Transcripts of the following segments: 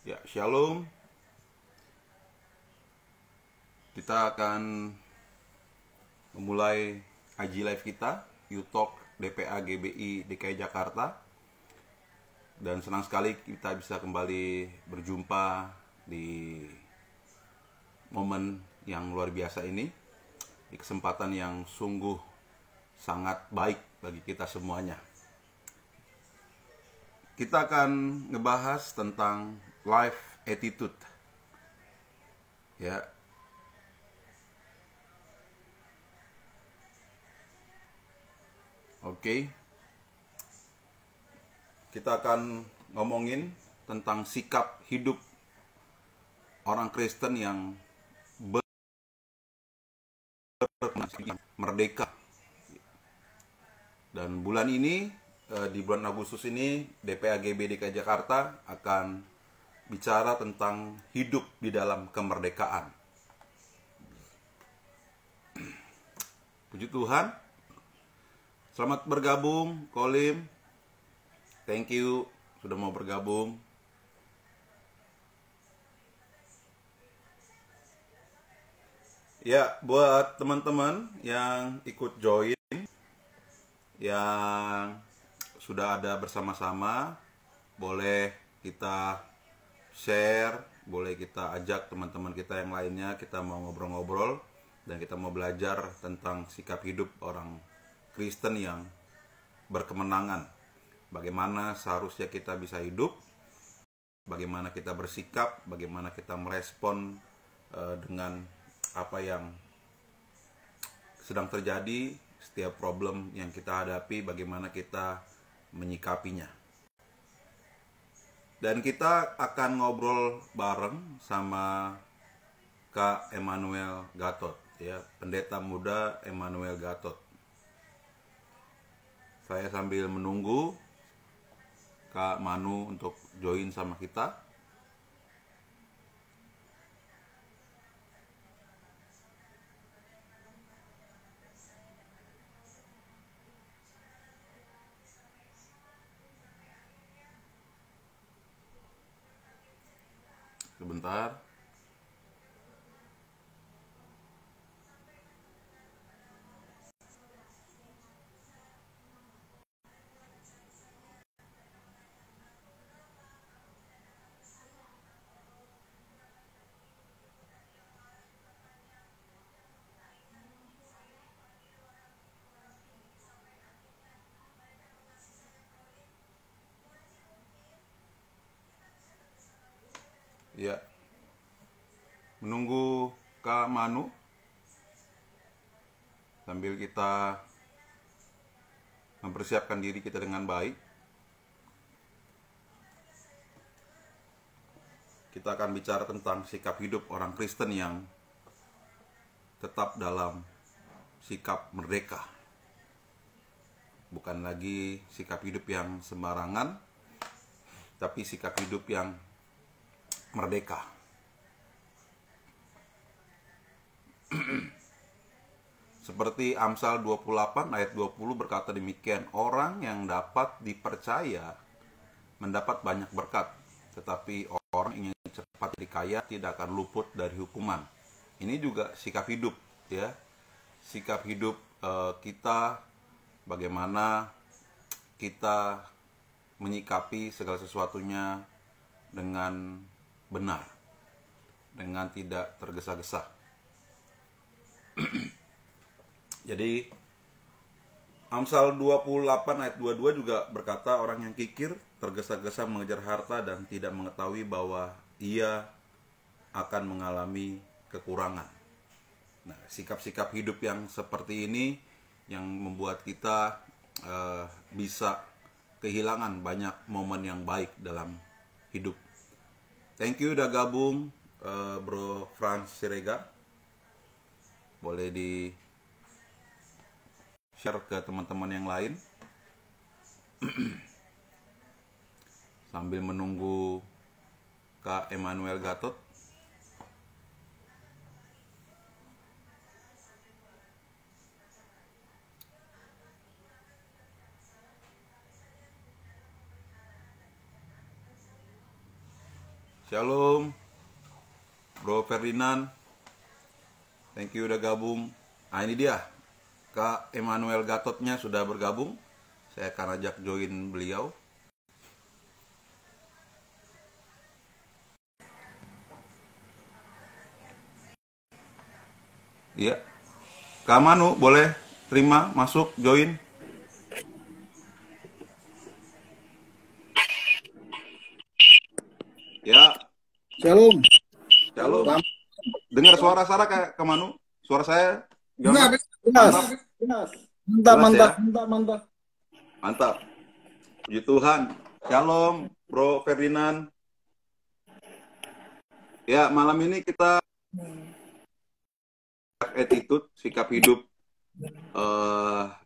Ya, Shalom. Kita akan memulai IG Live kita, YouTalk DPA GBI DKI Jakarta. Dan senang sekali kita bisa kembali berjumpa di momen yang luar biasa ini, di kesempatan yang sungguh sangat baik bagi kita semuanya. Kita akan ngebahas tentang life attitude. Ya. Oke. Kita akan ngomongin tentang sikap hidup orang Kristen yang merdeka. Dan bulan ini, di bulan Agustus ini, DPA GB DKI Jakarta akan bicara tentang hidup di dalam kemerdekaan. Puji Tuhan. Selamat bergabung, Kolim. Thank you sudah mau bergabung. Ya, buat teman-teman yang ikut join, yang sudah ada bersama-sama, boleh kita share, boleh kita ajak teman-teman kita yang lainnya, kita mau ngobrol-ngobrol dan kita mau belajar tentang sikap hidup orang Kristen yang berkemenangan. Bagaimana seharusnya kita bisa hidup, bagaimana kita bersikap, bagaimana kita merespon dengan apa yang sedang terjadi, setiap problem yang kita hadapi, bagaimana kita menyikapinya. Dan kita akan ngobrol bareng sama Kak Emmanuel Gatot, ya, pendeta muda Emmanuel Gatot. Saya sambil menunggu Kak Manu untuk join sama kita. Sebentar. Ya, menunggu Kak Manu sambil kita mempersiapkan diri kita dengan baik. Kita akan bicara tentang sikap hidup orang Kristen yang tetap dalam sikap merdeka. Bukan lagi sikap hidup yang sembarangan, tapi sikap hidup yang merdeka. Seperti Amsal 28 ayat 20 berkata demikian, orang yang dapat dipercaya mendapat banyak berkat, tetapi orang yang cepat dikaya tidak akan luput dari hukuman. Ini juga sikap hidup, ya. Sikap hidup kita, bagaimana kita menyikapi segala sesuatunya dengan benar, dengan tidak tergesa-gesa. Jadi Amsal 28 ayat 22 juga berkata, orang yang kikir tergesa-gesa mengejar harta dan tidak mengetahui bahwa ia akan mengalami kekurangan. Nah, sikap-sikap hidup yang seperti ini yang membuat kita bisa kehilangan banyak momen yang baik dalam hidup. Thank you udah gabung, Bro Franz Sirega. Boleh di share ke teman-teman yang lain. Sambil menunggu Kak Emmanuel Gatot. Shalom, Bro Ferdinand. Thank you udah gabung. Nah ini dia, Kak Emmanuel Gatotnya sudah bergabung. Saya akan ajak join beliau. Iya, Kak Manu boleh terima masuk join. Ya, Shalom. shalom. Dengar suara Sarah kayak Kak Manu? Suara saya gimana? Mantap. Mantap. Mantap. Puji Tuhan. Shalom, Bro Ferdinand. Ya, malam ini kita attitude, sikap hidup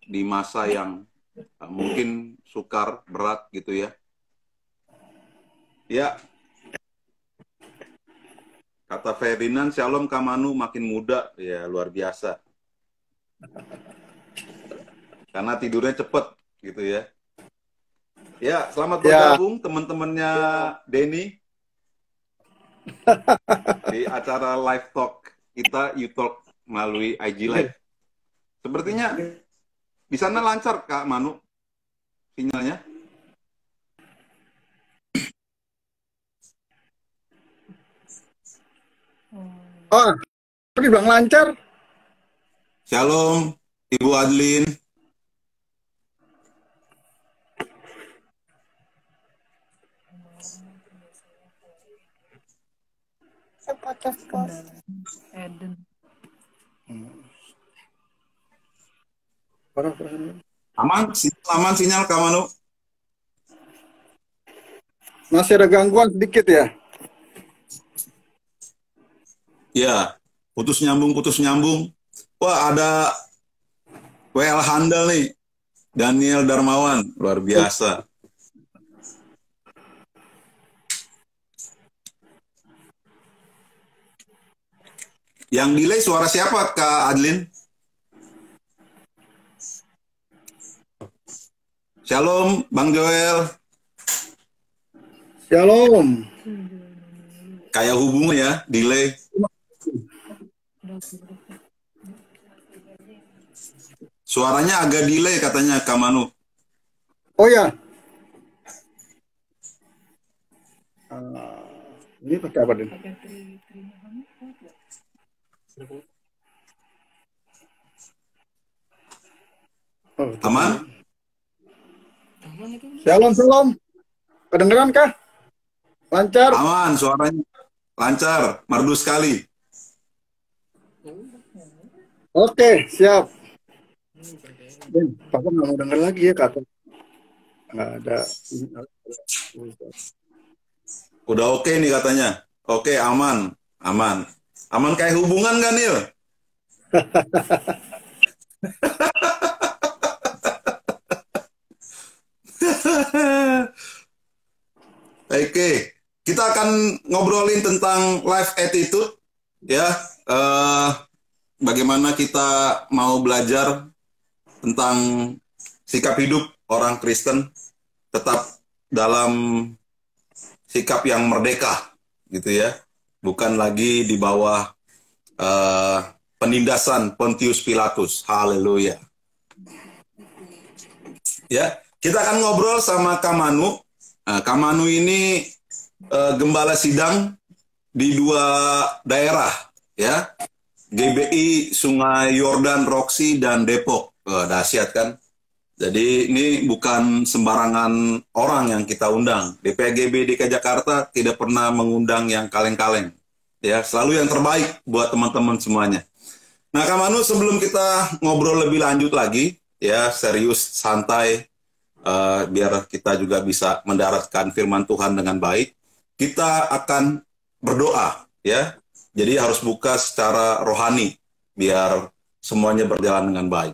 di masa yang mungkin sukar, berat gitu ya. Ya, kata Ferdinand, Shalom Kamanu makin muda, ya luar biasa. Karena tidurnya cepet gitu ya. Ya, selamat bergabung teman-temannya Denny di acara live talk kita, YouTalk melalui IG Live. Sepertinya di sana lancar Kak Manu sinyalnya. Oh, dibilang lancar. Shalom, Ibu Adlin. Aman sinyal Kak Manu. Masih ada gangguan sedikit ya? Ya, putus nyambung. Wah, ada WL handal nih. Daniel Darmawan, luar biasa. Yang delay suara siapa, Kak Adlin? Shalom, Bang Joel. Shalom. Kayak hubungan ya, delay. Suaranya agak delay katanya, Kak Manu. Oh ya. Ini pakai apa, Den? Oh, aman? Shalom. Kedengeran kah? Lancar? Aman, suaranya lancar, merdu sekali. Oke, siap. Papa nggak mau denger lagi ya, Kak. Nggak ada. Udah oke nih katanya. Oke, aman. Aman kayak hubungan kan, Nil? Oke, kita akan ngobrolin tentang life attitude, ya. Bagaimana kita mau belajar tentang sikap hidup orang Kristen tetap dalam sikap yang merdeka, gitu ya. Bukan lagi di bawah penindasan Pontius Pilatus. Haleluya. Ya, kita akan ngobrol sama Kak Manu. Nah, Kak Manu ini gembala sidang di 2 daerah, ya. GBI Sungai Yordan, Roksi, dan Depok. Dahsyat kan? Jadi ini bukan sembarangan orang yang kita undang. DPGB DKI Jakarta tidak pernah mengundang yang kaleng-kaleng. Ya, selalu yang terbaik buat teman-teman semuanya. Nah, Kak Manu, sebelum kita ngobrol lebih lanjut lagi, ya serius, santai, biar kita juga bisa mendaratkan firman Tuhan dengan baik, kita akan berdoa, ya. Jadi harus buka secara rohani, biar semuanya berjalan dengan baik.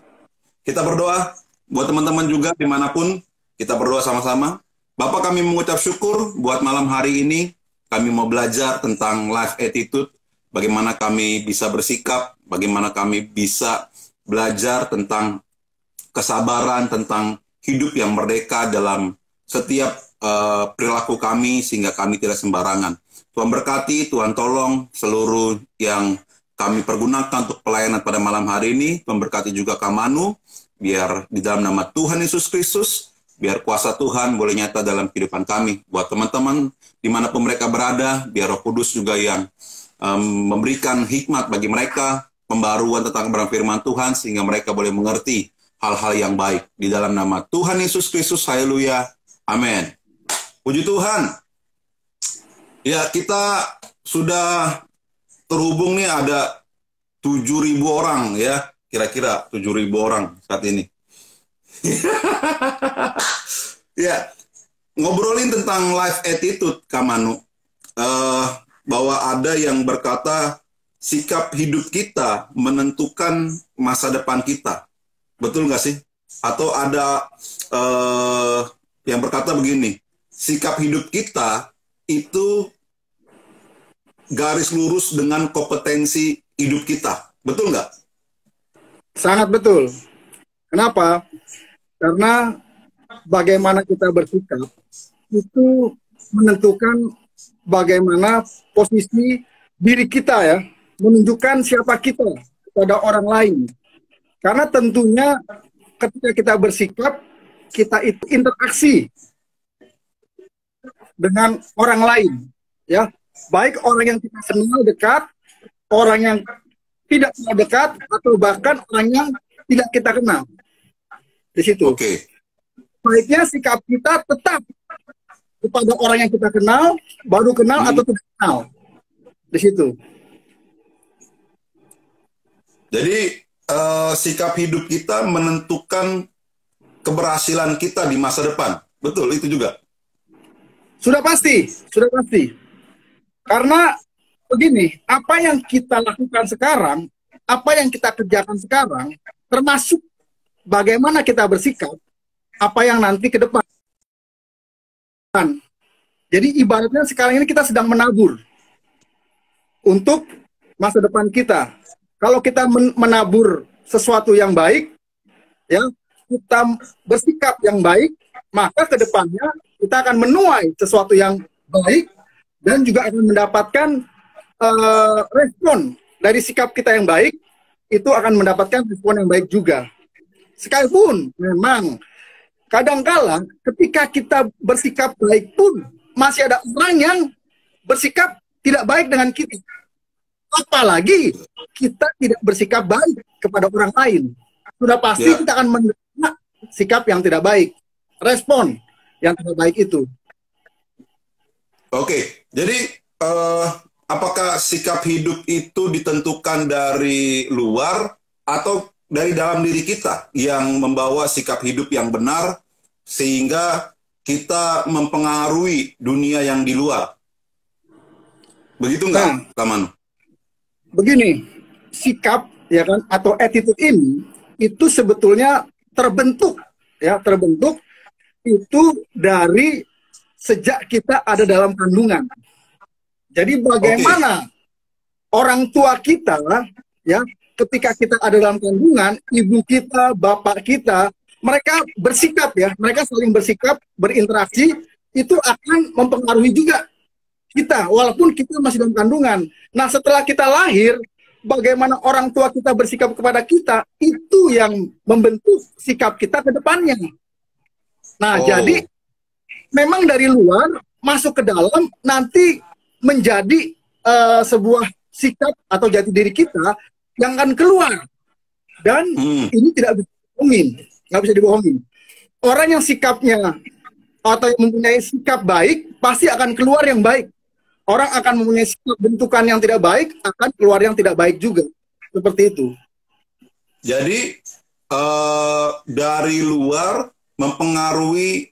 Kita berdoa, buat teman-teman juga dimanapun, kita berdoa sama-sama. Bapak, kami mengucap syukur buat malam hari ini, kami mau belajar tentang life attitude, bagaimana kami bisa bersikap, bagaimana kami bisa belajar tentang kesabaran, tentang hidup yang merdeka dalam setiap perilaku kami sehingga kami tidak sembarangan. Tuhan berkati, Tuhan tolong seluruh yang kami pergunakan untuk pelayanan pada malam hari ini. Tuhan berkati juga Kamanu, biar di dalam nama Tuhan Yesus Kristus, biar kuasa Tuhan boleh nyata dalam kehidupan kami. Buat teman-teman, dimanapun mereka berada, biar Roh Kudus juga yang memberikan hikmat bagi mereka, pembaruan tentang kebenaran firman Tuhan, sehingga mereka boleh mengerti hal-hal yang baik. Di dalam nama Tuhan Yesus Kristus, haleluya, amin. Puji Tuhan. Ya, kita sudah terhubung nih, ada 7.000 orang ya, kira-kira 7.000 orang saat ini. Ya, ngobrolin tentang life attitude, Kamanu. Bahwa ada yang berkata sikap hidup kita menentukan masa depan kita. Betul nggak sih? Atau ada yang berkata begini, sikap hidup kita itu garis lurus dengan kompetensi hidup kita. Betul nggak? Sangat betul. Kenapa? Karena bagaimana kita bersikap itu menentukan bagaimana posisi diri kita ya, menunjukkan siapa kita kepada orang lain. Karena tentunya ketika kita bersikap, kita itu interaksi dengan orang lain, ya, baik orang yang kita kenal dekat, orang yang tidak kenal dekat, atau bahkan orang yang tidak kita kenal. Di situ. Oke. Baiknya sikap kita tetap kepada orang yang kita kenal, baru kenal atau tidak kenal. Di situ. Jadi sikap hidup kita menentukan keberhasilan kita di masa depan. Betul, itu juga. Sudah pasti, sudah pasti. Karena begini, apa yang kita lakukan sekarang, apa yang kita kerjakan sekarang, termasuk bagaimana kita bersikap, apa yang nanti ke depan. Jadi ibaratnya sekarang ini kita sedang menabur untuk masa depan kita. Kalau kita menabur sesuatu yang baik, ya, kita bersikap yang baik, maka ke depannya kita akan menuai sesuatu yang baik dan juga akan mendapatkan respon dari sikap kita yang baik, itu akan mendapatkan respon yang baik juga. Sekalipun memang kadangkala ketika kita bersikap baik pun masih ada orang yang bersikap tidak baik dengan kita. Apalagi kita tidak bersikap baik kepada orang lain. Sudah pasti kita akan menerima sikap yang tidak baik. Respon yang tidak baik itu. Oke, jadi apakah sikap hidup itu ditentukan dari luar atau dari dalam diri kita yang membawa sikap hidup yang benar sehingga kita mempengaruhi dunia yang di luar? Begitu nggak, Kamanu? Begini, sikap ya kan atau attitude ini itu sebetulnya terbentuk itu dari sejak kita ada dalam kandungan. Jadi bagaimana orang tua kita ya ketika kita ada dalam kandungan, ibu kita, bapak kita, mereka bersikap ya, mereka saling bersikap, berinteraksi, itu akan mempengaruhi juga kita, walaupun kita masih dalam kandungan. Nah, setelah kita lahir, bagaimana orang tua kita bersikap kepada kita, itu yang membentuk sikap kita ke depannya. Nah, jadi memang dari luar masuk ke dalam, nanti menjadi sebuah sikap atau jati diri kita yang akan keluar. Dan ini tidak bisa dibohongin, nggak bisa dibohongin. Orang yang sikapnya atau yang mempunyai sikap baik, pasti akan keluar yang baik. Orang akan mempunyai sikap bentukan yang tidak baik, akan keluar yang tidak baik juga. Seperti itu. Jadi, dari luar mempengaruhi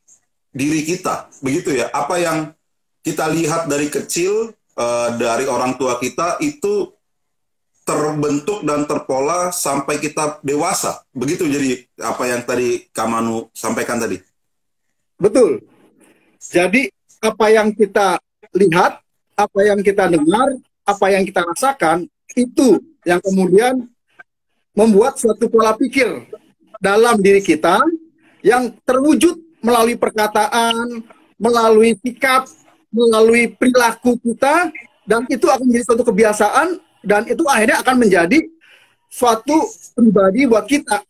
diri kita. Begitu ya? Apa yang kita lihat dari kecil, dari orang tua kita, itu terbentuk dan terpola sampai kita dewasa. Begitu jadi apa yang tadi Kamanu sampaikan tadi. Betul. Jadi, apa yang kita lihat, apa yang kita dengar, apa yang kita rasakan, itu yang kemudian membuat suatu pola pikir dalam diri kita yang terwujud melalui perkataan, melalui sikap, melalui perilaku kita, dan itu akan menjadi suatu kebiasaan, dan itu akhirnya akan menjadi suatu pribadi buat kita.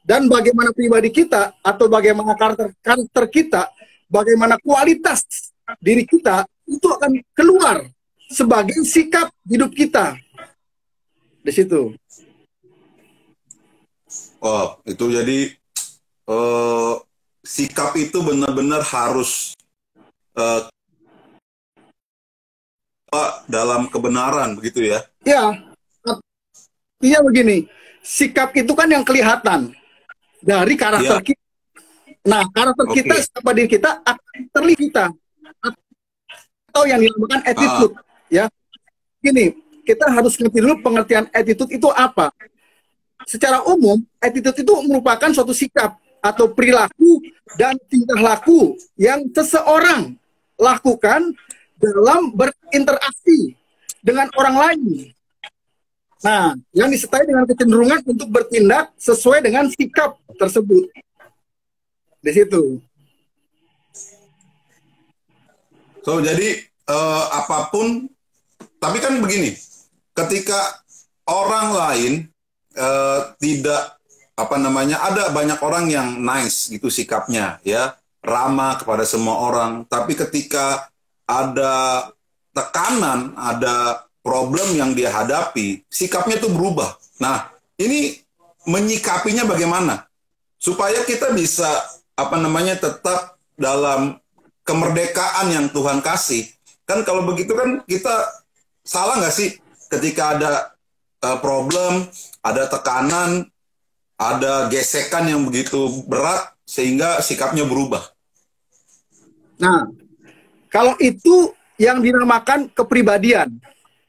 Dan bagaimana pribadi kita, atau bagaimana karakter kita, bagaimana kualitas diri kita, itu akan keluar sebagai sikap hidup kita. Di situ. Oh, itu jadi sikap itu benar-benar harus dalam kebenaran, begitu ya? Ya, artinya begini, sikap itu kan yang kelihatan dari karakter kita. Nah, karakter kita, siapa diri kita, akan terlihat kita. Atau yang dinamakan attitude. Ya, gini, kita harus ngerti dulu pengertian attitude itu apa. Secara umum, attitude itu merupakan suatu sikap atau perilaku dan tingkah laku yang seseorang lakukan dalam berinteraksi dengan orang lain. Nah, yang disertai dengan kecenderungan untuk bertindak sesuai dengan sikap tersebut. Di situ. So, jadi apapun, tapi kan begini, ketika orang lain tidak, apa namanya, ada banyak orang yang nice gitu sikapnya, ya, ramah kepada semua orang, tapi ketika ada tekanan, ada problem yang dia hadapi, sikapnya itu berubah. Nah, ini menyikapinya bagaimana? Supaya kita bisa, apa namanya, tetap dalam kemerdekaan yang Tuhan kasih. Kan kalau begitu kan kita salah nggak sih ketika ada problem, ada tekanan, ada gesekan yang begitu berat sehingga sikapnya berubah. Nah, kalau itu yang dinamakan kepribadian.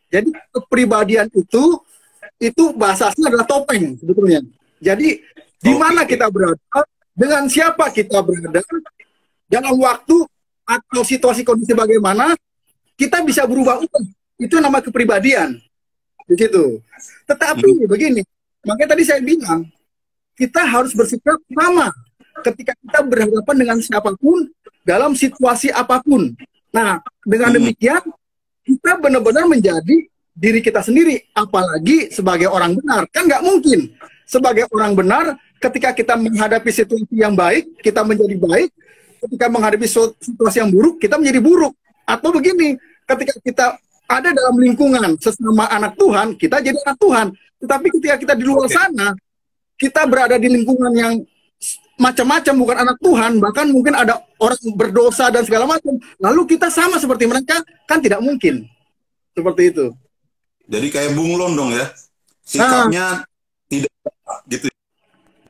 Jadi kepribadian itu bahasanya adalah topeng sebetulnya. Jadi di mana kita berada, dengan siapa kita berada, dalam waktu atau situasi kondisi bagaimana, kita bisa berubah-ubah. Itu nama kepribadian. Di situ. Tetapi begini, makanya tadi saya bilang, kita harus bersikap sama ketika kita berhadapan dengan siapapun dalam situasi apapun. Nah, dengan demikian kita benar-benar menjadi diri kita sendiri, apalagi sebagai orang benar. Kan nggak mungkin sebagai orang benar ketika kita menghadapi situasi yang baik, kita menjadi baik, ketika menghadapi situasi yang buruk, kita menjadi buruk. Atau begini, ketika kita ada dalam lingkungan sesama anak Tuhan, kita jadi anak Tuhan. Tetapi ketika kita di luar sana, kita berada di lingkungan yang macam-macam, bukan anak Tuhan, bahkan mungkin ada orang berdosa dan segala macam, lalu kita sama seperti mereka, kan tidak mungkin. Seperti itu. Jadi kayak bunglon dong ya, sikapnya tidak gitu,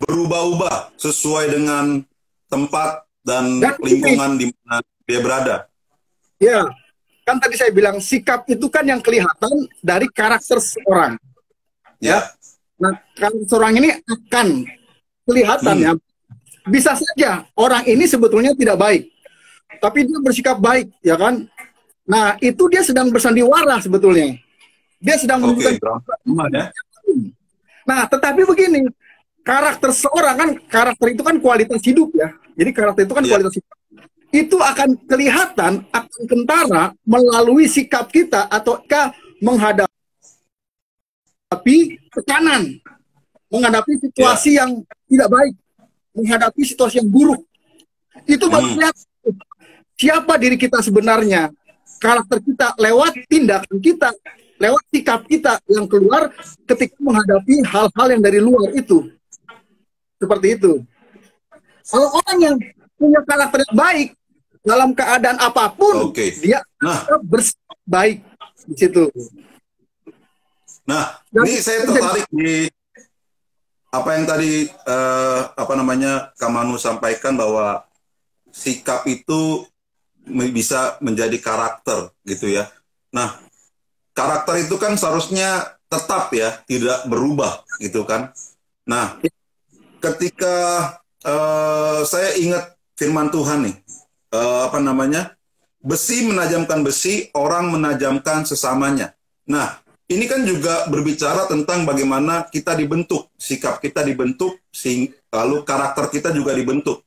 berubah-ubah sesuai dengan tempat dan lingkungan di mana dia berada. Ya, kan tadi saya bilang sikap itu kan yang kelihatan dari karakter seorang. Ya. Nah, karakter seorang ini akan kelihatan ya. Bisa saja orang ini sebetulnya tidak baik, tapi dia bersikap baik, ya kan? Nah, itu dia sedang bersandiwara sebetulnya. Dia sedang menunjukkan. Ya. Nah, tetapi begini, karakter seorang kan, karakter itu kan kualitas hidup ya. Jadi karakter itu kan kualitas hidup. Itu akan kelihatan, akan kentara melalui sikap kita atau menghadapi tekanan, menghadapi situasi yang tidak baik, menghadapi situasi yang buruk. Itu baru kelihatan siapa diri kita sebenarnya. Karakter kita lewat tindakan kita, lewat sikap kita yang keluar ketika menghadapi hal-hal yang dari luar itu. Seperti itu. Kalau orang yang punya karakter yang baik, dalam keadaan apapun, dia bersikap baik di situ. Nah, ini saya tertarik di apa yang tadi Kak Manu sampaikan, bahwa sikap itu bisa menjadi karakter gitu ya. Nah, karakter itu kan seharusnya tetap ya, tidak berubah gitu kan. Nah, ketika saya ingat firman Tuhan nih, besi menajamkan besi, orang menajamkan sesamanya. Nah, ini kan juga berbicara tentang bagaimana kita dibentuk, sikap kita dibentuk, lalu karakter kita juga dibentuk.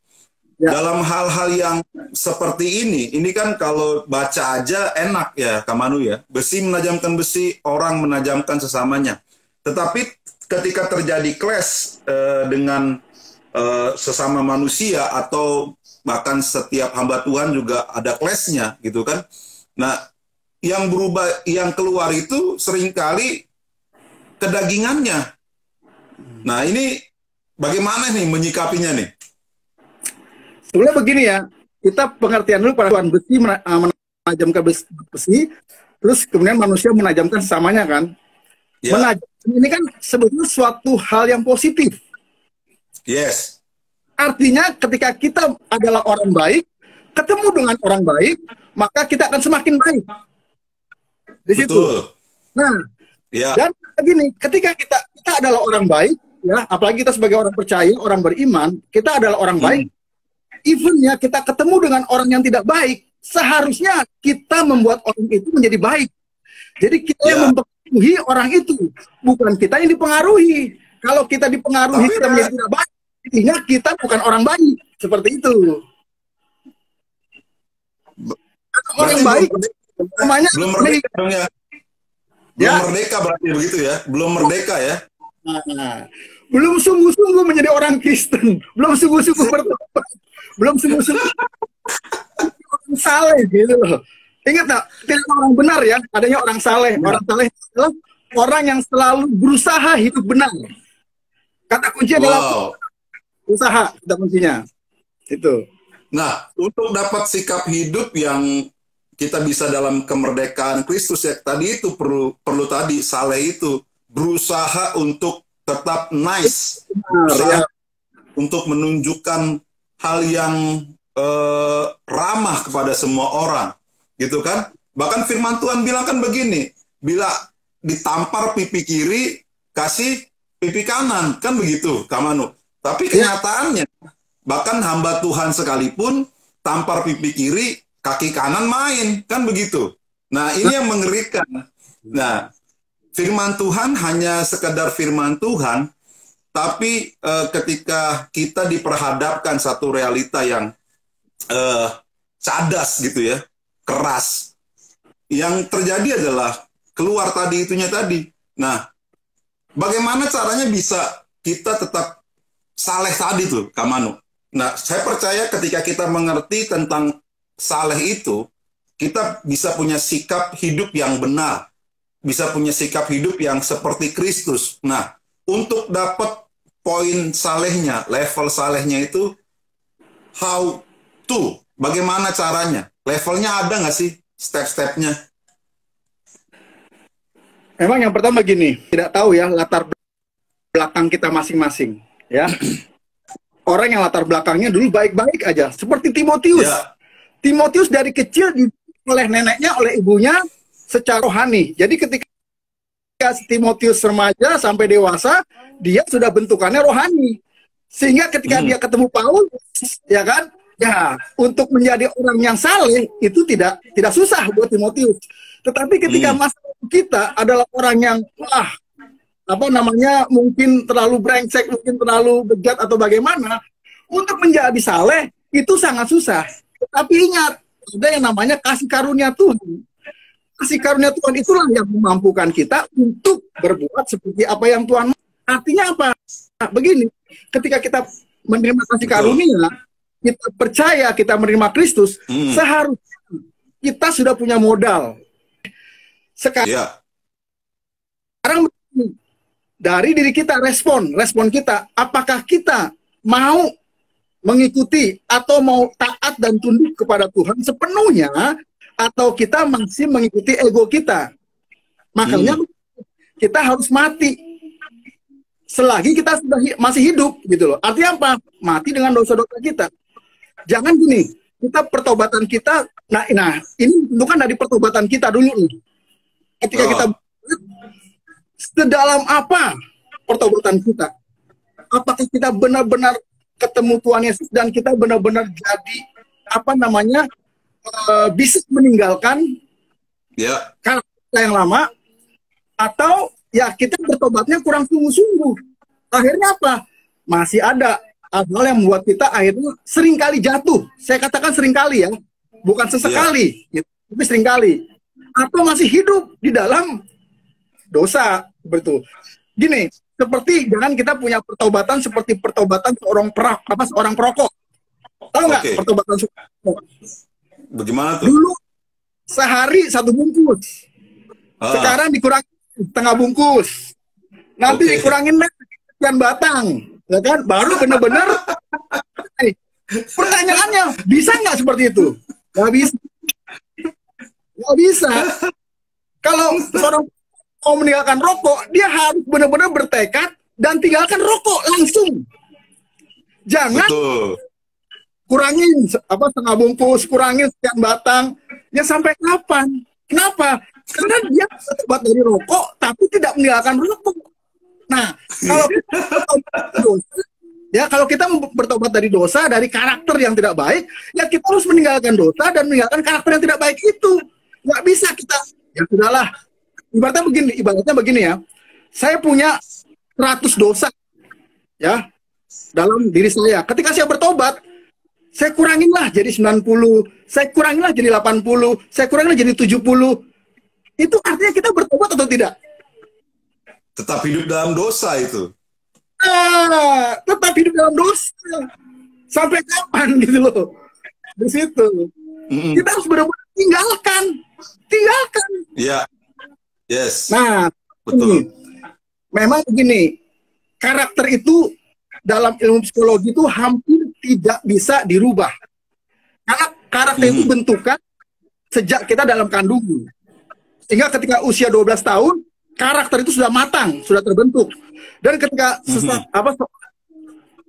Ya. dalam hal-hal yang seperti ini kan kalau baca aja enak ya, Kamanu ya. Besi menajamkan besi, orang menajamkan sesamanya. Tetapi ketika terjadi clash dengan sesama manusia atau bahkan setiap hamba Tuhan juga ada clash-nya gitu kan. Nah, yang berubah, yang keluar itu seringkali kedagingannya. Nah, ini bagaimana nih menyikapinya nih? Sebenarnya begini ya, kita pengertian dulu pada Tuhan, besi menajamkan besi, terus kemudian manusia menajamkan sesamanya kan. Ya. Menajamkan ini kan sebetulnya suatu hal yang positif. Yes. Artinya ketika kita adalah orang baik, ketemu dengan orang baik, maka kita akan semakin baik. Di situ. Betul. Nah, Ya. dan begini, ketika kita adalah orang baik, ya, apalagi kita sebagai orang percaya, orang beriman, kita adalah orang baik. Even ya kita ketemu dengan orang yang tidak baik, seharusnya kita membuat orang itu menjadi baik. Jadi kita yang mempengaruhi orang itu, bukan kita yang dipengaruhi. Kalau kita dipengaruhi kita menjadi tidak baik, artinya kita bukan orang baik. Seperti itu. Orang baik namanya belum merdeka dong ya. Belum merdeka berarti begitu ya. Belum merdeka ya. Nah, belum sungguh-sungguh menjadi orang Kristen, belum sungguh-sungguh bertobat, belum sungguh-sungguh orang saleh gitu loh. Ingat nggak? Tidak orang benar ya, adanya orang saleh. Orang saleh adalah orang yang selalu berusaha hidup benar. Kata kunci adalah usaha, kata kuncinya. Itu. Nah, untuk dapat sikap hidup yang kita bisa dalam kemerdekaan Kristus ya, tadi itu perlu tadi saleh itu berusaha untuk tetap nice, berusaha untuk menunjukkan hal yang ramah kepada semua orang, gitu kan? Bahkan firman Tuhan bilang kan begini, bila ditampar pipi kiri, kasih pipi kanan, kan begitu, Kamanu. Tapi kenyataannya, bahkan hamba Tuhan sekalipun tampar pipi kiri, kaki kanan main, kan begitu. Nah, ini yang mengerikan. Nah, firman Tuhan hanya sekedar firman Tuhan, tapi ketika kita diperhadapkan satu realita yang cadas gitu ya, keras, yang terjadi adalah keluar tadi itunya tadi. Nah, bagaimana caranya bisa kita tetap saleh tadi tuh, Kamanu? Nah, saya percaya ketika kita mengerti tentang saleh itu, kita bisa punya sikap hidup yang benar, bisa punya sikap hidup yang seperti Kristus. Nah, untuk dapat poin salehnya, level salehnya itu, how to, bagaimana caranya? Levelnya ada nggak sih step-stepnya? Memang yang pertama gini, tidak tahu ya latar belakang kita masing-masing, ya. Orang yang latar belakangnya dulu baik-baik aja, seperti Timotius. Ya. Timotius dari kecil oleh neneknya, oleh ibunya secara rohani. Jadi ketika Timotius remaja sampai dewasa, dia sudah bentukannya rohani. Sehingga ketika dia ketemu Paulus, ya kan, ya untuk menjadi orang yang saleh itu tidak susah buat Timotius. Tetapi ketika masa kita adalah orang yang mungkin terlalu brengsek, mungkin terlalu bejat atau bagaimana, untuk menjadi saleh itu sangat susah. Tapi ingat, ada yang namanya kasih karunia Tuhan. Kasih karunia Tuhan itulah yang memampukan kita untuk berbuat seperti apa yang Tuhan mau. Artinya apa? Nah, begini, ketika kita menerima kasih karunia, kita percaya kita menerima Kristus, seharusnya kita sudah punya modal. Sekarang dari diri kita respon kita, apakah kita mau mengikuti atau mau taat dan tunduk kepada Tuhan sepenuhnya, atau kita masih mengikuti ego kita. Makanya kita harus mati selagi kita masih hidup gitu loh. Artinya apa? Mati dengan dosa-dosa kita. Jangan gini, kita pertobatan kita, nah ini tentukan dari pertobatan kita dulu nih. Ketika kita sedalam apa pertobatan kita? Apakah kita benar-benar ketemu Tuhan Yesus dan kita benar-benar jadi bisa meninggalkan karakter yang lama, atau ya kita bertobatnya kurang sungguh-sungguh? Akhirnya apa? Masih ada hal yang membuat kita akhirnya seringkali jatuh. Saya katakan seringkali ya, bukan sesekali, gitu, tapi seringkali. Atau masih hidup di dalam dosa, betul. Gini, seperti jangan kita punya pertobatan seperti pertobatan seorang perokok. Tahu nggak pertobatan seorang perokok? Bagaimana tuh? Dulu sehari 1 bungkus, sekarang dikurangi setengah bungkus, nanti dikurangin sekian batang, ya kan? Baru benar-benar. Pertanyaannya, bisa nggak seperti itu? Nggak bisa. Nggak bisa. Kalau seorang mau meninggalkan rokok, dia harus benar-benar bertekad dan tinggalkan rokok langsung. Jangan kurangin setengah bungkus, kurangin sekian batang. Ya sampai kapan? Kenapa? Karena dia terbuat dari rokok, tapi tidak meninggalkan rokok. Nah, kalau kita bertobat dari dosa, dari karakter yang tidak baik, ya kita harus meninggalkan dosa dan meninggalkan karakter yang tidak baik itu. Nggak bisa kita, ya sudahlah. Ibaratnya begini ya, saya punya 100 dosa ya dalam diri saya. Ketika saya bertobat, saya kuranginlah jadi 90, saya kuranginlah jadi 80, saya kuranginlah jadi 70. Itu artinya kita bertobat atau tidak? Tetap hidup dalam dosa itu. Tetap hidup dalam dosa. Sampai kapan gitu loh. Di situ. Kita harus benar-benar tinggalkan. Iya. Yes. Nah, betul. Memang begini, karakter itu dalam ilmu psikologi itu hampir tidak bisa dirubah. Karena karakter itu bentukan sejak kita dalam kandungan. Sehingga ketika usia 12 tahun, karakter itu sudah matang, sudah terbentuk. Dan ketika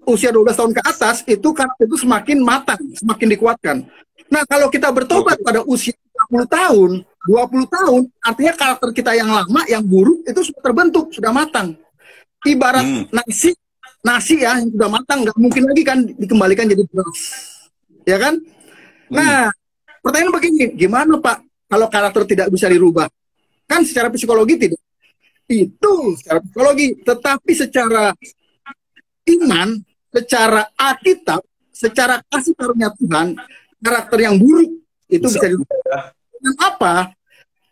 usia 12 tahun ke atas, itu karakter itu semakin matang, semakin dikuatkan. Nah, kalau kita bertobat pada usia 30 tahun, 20 tahun, artinya karakter kita yang lama, yang buruk, itu sudah terbentuk, sudah matang. Ibarat nasi ya, yang sudah matang, nggak mungkin lagi kan dikembalikan jadi beras. Ya kan? Nah, pertanyaan begini, gimana Pak, kalau karakter tidak bisa dirubah? Kan secara psikologi tidak. Itu secara psikologi, tetapi secara iman, secara Alkitab, secara kasih karunia Tuhan, karakter yang buruk itu bisa dirubah. Dan apa?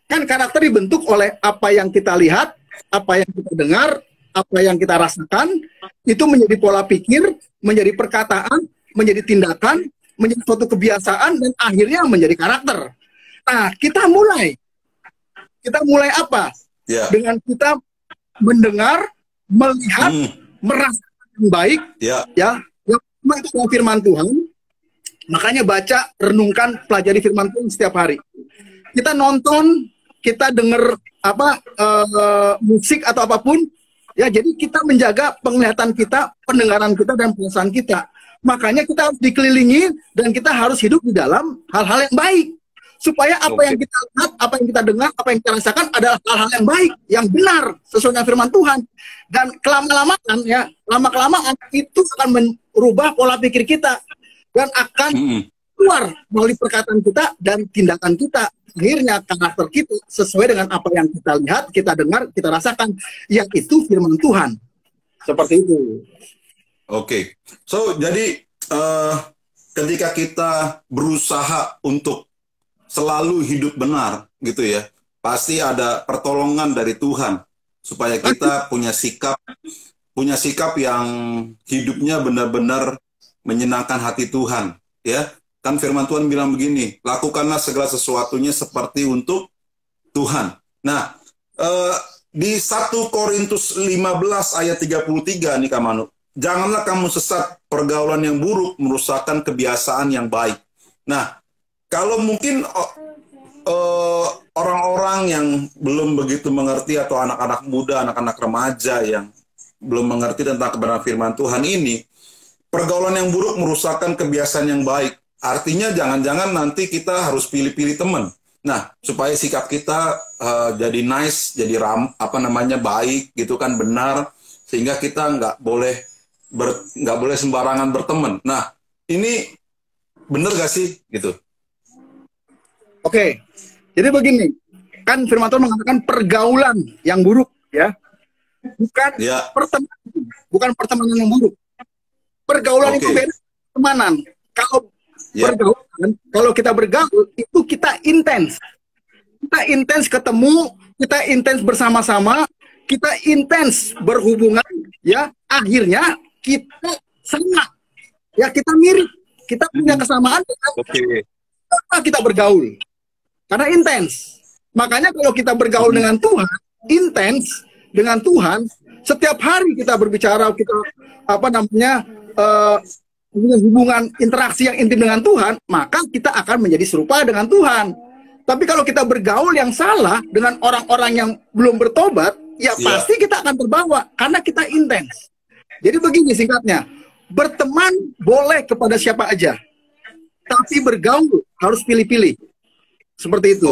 Kan karakter dibentuk oleh apa yang kita lihat, apa yang kita dengar, apa yang kita rasakan, itu menjadi pola pikir, menjadi perkataan, menjadi tindakan, menjadi suatu kebiasaan, dan akhirnya menjadi karakter. Nah, kita mulai apa? Dengan kita mendengar, melihat, merasakan yang baik, ya, yang itu firman Tuhan. Makanya baca, renungkan, pelajari firman Tuhan setiap hari. Kita nonton, kita dengar musik atau apapun, ya, jadi kita menjaga penglihatan kita, pendengaran kita, dan perasaan kita. Makanya kita harus dikelilingi dan kita harus hidup di dalam hal-hal yang baik. Supaya apa yang kita lihat, apa yang kita dengar, apa yang kita rasakan adalah hal-hal yang baik, yang benar, sesuai dengan firman Tuhan. Dan lama-kelamaan itu akan merubah pola pikir kita dan akan keluar melalui perkataan kita dan tindakan kita. Akhirnya karakter kita sesuai dengan apa yang kita lihat, kita dengar, kita rasakan, yaitu firman Tuhan. Seperti itu. Oke. So, jadi ketika kita berusaha untuk selalu hidup benar gitu ya, pasti ada pertolongan dari Tuhan supaya kita punya sikap yang hidupnya benar-benar menyenangkan hati Tuhan, ya. Kan firman Tuhan bilang begini, lakukanlah segala sesuatunya seperti untuk Tuhan. Nah, di 1 Korintus 15 ayat 33 nih Kak Manu, janganlah kamu sesat, pergaulan yang buruk merusakkan kebiasaan yang baik. Nah, kalau mungkin orang-orang yang belum begitu mengerti, atau anak-anak muda, anak-anak remaja yang belum mengerti tentang kebenaran firman Tuhan ini, pergaulan yang buruk merusakkan kebiasaan yang baik. Artinya jangan-jangan nanti kita harus pilih-pilih teman. Nah, supaya sikap kita jadi nice, jadi baik gitu kan, benar, sehingga kita nggak boleh sembarangan berteman. Nah, ini benar gak sih gitu? Oke, jadi begini, kan firman Tuhan mengatakan pergaulan yang buruk, ya, bukan pertemanan yang buruk, Pergaulan itu beda pertemanan. Kalau pergaulan, kalau kita bergaul itu kita intens. Kita intens ketemu, kita intens bersama-sama, kita intens berhubungan, ya. Akhirnya kita sama. Ya, kita mirip. Kita punya kesamaan dengan kita bergaul. Karena intens. Makanya kalau kita bergaul dengan Tuhan, intens dengan Tuhan, setiap hari kita berbicara, kita punya hubungan interaksi yang intim dengan Tuhan, maka kita akan menjadi serupa dengan Tuhan. Tapi kalau kita bergaul yang salah dengan orang-orang yang belum bertobat, ya pasti kita akan terbawa karena kita intens. Jadi begini singkatnya, berteman boleh kepada siapa aja, tapi bergaul harus pilih-pilih. Seperti itu.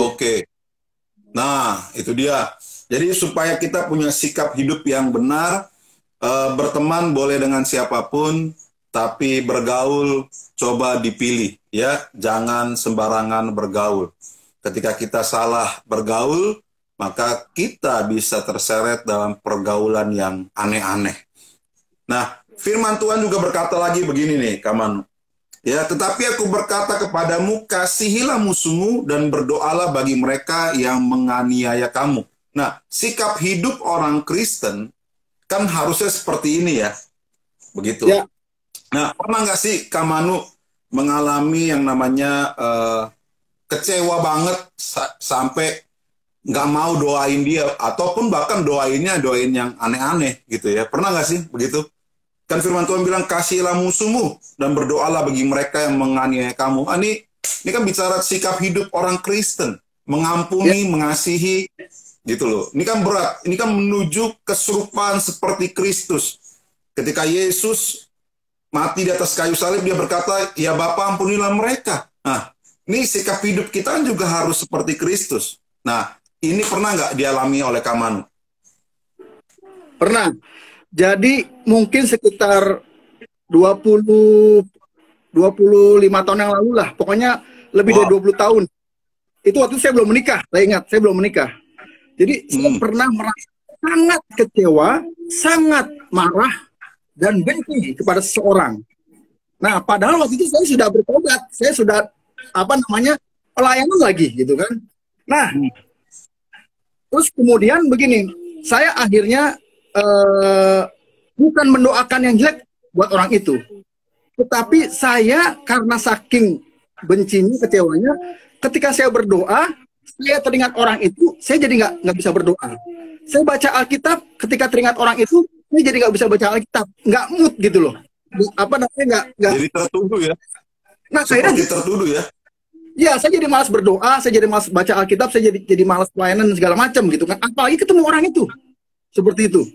Nah, itu dia. Jadi supaya kita punya sikap hidup yang benar, berteman boleh dengan siapapun, tapi bergaul coba dipilih, ya. Jangan sembarangan bergaul. Ketika kita salah bergaul, maka kita bisa terseret dalam pergaulan yang aneh-aneh. Nah, firman Tuhan juga berkata lagi begini nih, Kaman. Ya, tetapi aku berkata kepadamu, kasihilah musuhmu dan berdoalah bagi mereka yang menganiaya kamu. Nah, sikap hidup orang Kristen kan harusnya seperti ini ya. Begitu. Ya. Nah, pernah nggak sih Kamanu mengalami yang namanya kecewa banget sampai nggak mau doain dia, ataupun bahkan doain yang aneh-aneh gitu ya. Pernah nggak sih begitu? Kan firman Tuhan bilang, kasihilah musuhmu dan berdoalah bagi mereka yang menganiaya kamu. Ini kan bicara sikap hidup orang Kristen. Mengampuni, mengasihi, gitu loh. Ini kan berat. Ini kan menuju keserupaan seperti Kristus. Ketika Yesus mati di atas kayu salib, dia berkata, ya Bapa, ampunilah mereka. Nah, ini sikap hidup kita juga harus seperti Kristus. Nah, ini pernah nggak dialami oleh Kamanu? Pernah. Jadi mungkin sekitar 25 tahun yang lalu lah. Pokoknya lebih dari 20 tahun. Itu waktu saya belum menikah. Saya ingat, saya belum menikah. Jadi saya pernah merasa sangat kecewa, sangat marah, dan benci kepada seseorang. Nah, padahal waktu itu saya sudah bertobat. Saya sudah, pelayanan lagi gitu kan. Nah, terus kemudian begini. Saya akhirnya bukan mendoakan yang jelek buat orang itu, tetapi saya karena saking bencinya, kecewanya, ketika saya berdoa, saya teringat orang itu, saya jadi nggak bisa berdoa. Saya baca Alkitab, ketika teringat orang itu, saya jadi nggak bisa baca Alkitab, nggak mood gitu loh. Nggak. Jadi tertuduh ya. Nah, saya tertuduh ya. Ya, saya jadi malas berdoa, saya jadi malas baca Alkitab, saya jadi malas pelayanan segala macam gitu kan. Apalagi ketemu orang itu, seperti itu.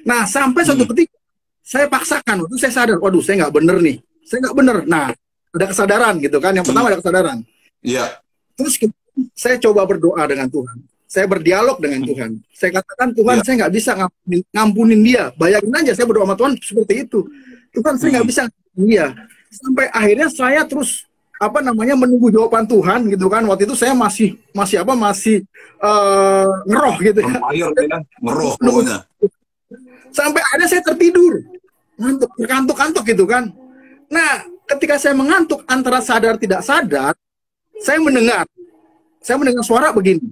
Nah, sampai suatu ketika saya paksakan, waktu saya sadar, waduh, saya nggak bener nih, saya nggak bener. Nah, ada kesadaran gitu kan. Yang pertama ada kesadaran. Iya. Terus saya coba berdoa dengan Tuhan. Saya berdialog dengan Tuhan. Saya katakan, Tuhan, saya nggak bisa ngampunin dia. Bayangin aja, saya berdoa sama Tuhan seperti itu. Tuhan, saya nggak bisa ngampunin dia. Sampai akhirnya saya terus menunggu jawaban Tuhan gitu kan. Waktu itu saya masih ngeroh gitu ya. Ngeroh pokoknya. Sampai akhirnya saya tertidur, ngantuk gitu kan. Nah, ketika saya mengantuk antara sadar tidak sadar, saya mendengar suara begini.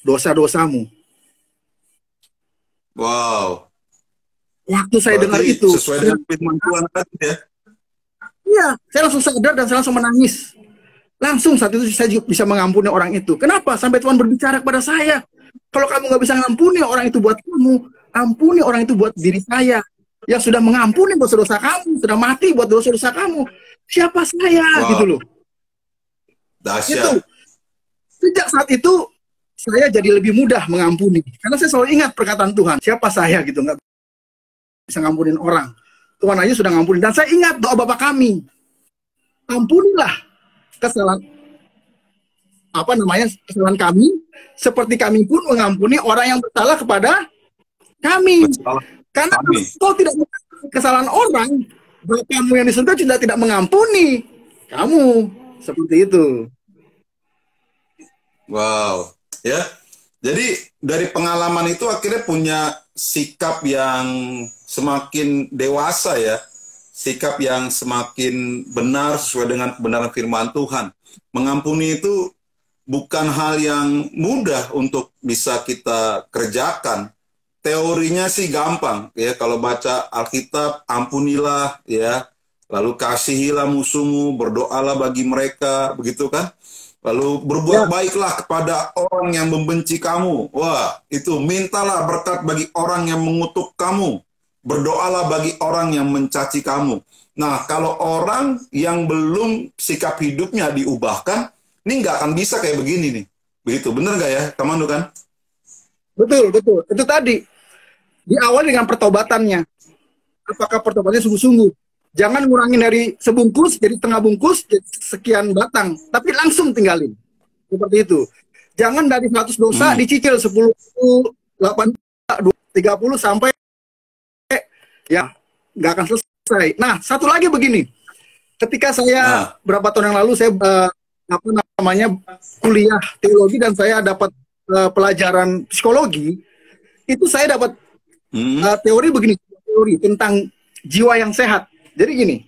Dosa-dosamu. Wow. Waktu saya dengar itu, sesuai dengan firman Tuhan tadi ya. Iya, saya langsung sadar dan saya langsung menangis. Langsung saat itu saya bisa mengampuni orang itu. Kenapa? Sampai Tuhan berbicara kepada saya. Kalau kamu nggak bisa mengampuni orang itu buat kamu, ampuni orang itu buat diri saya. Yang sudah mengampuni dosa-dosa kamu, sudah mati buat dosa-dosa kamu. Siapa saya? Gitu loh. Dahsyat. Gitu. Sejak saat itu, saya jadi lebih mudah mengampuni. Karena saya selalu ingat perkataan Tuhan. Siapa saya gitu, nggak bisa ngampunin orang. Tuhan aja sudah ngampunin. Dan saya ingat doa Bapa kami. Ampunilah kesalahan kesalahan kami, seperti kami pun mengampuni orang yang bersalah kepada kami. Karena kau tidak kesalahan orang, Bapamu yang di surga juga tidak mengampuni kamu. Seperti itu. Wow, ya. Jadi dari pengalaman itu akhirnya punya sikap yang semakin dewasa ya, sikap yang semakin benar sesuai dengan kebenaran firman Tuhan. Mengampuni itu bukan hal yang mudah untuk bisa kita kerjakan. Teorinya sih gampang ya, kalau baca Alkitab, ampunilah ya, lalu kasihilah musuhmu, berdoalah bagi mereka, begitu kan? Lalu berbuat baiklah kepada orang yang membenci kamu. Wah, itu mintalah berkat bagi orang yang mengutuk kamu. Berdoalah bagi orang yang mencaci kamu. Nah, kalau orang yang belum sikap hidupnya diubahkan, ini nggak akan bisa kayak begini nih. Begitu, bener nggak ya, Kamanu kan? Betul, betul. Itu tadi. Diawali dengan pertobatannya. Apakah pertobatannya sungguh-sungguh? Jangan ngurangin dari sebungkus jadi setengah bungkus, jadi sekian batang. Tapi langsung tinggalin. Seperti itu. Jangan dari 100 dosa dicicil 10, 8, 30 sampai ya nggak akan selesai. Nah, satu lagi begini. Ketika saya berapa tahun yang lalu saya kuliah teologi dan saya dapat pelajaran psikologi, itu saya dapat teori begini, teori tentang jiwa yang sehat. Jadi gini,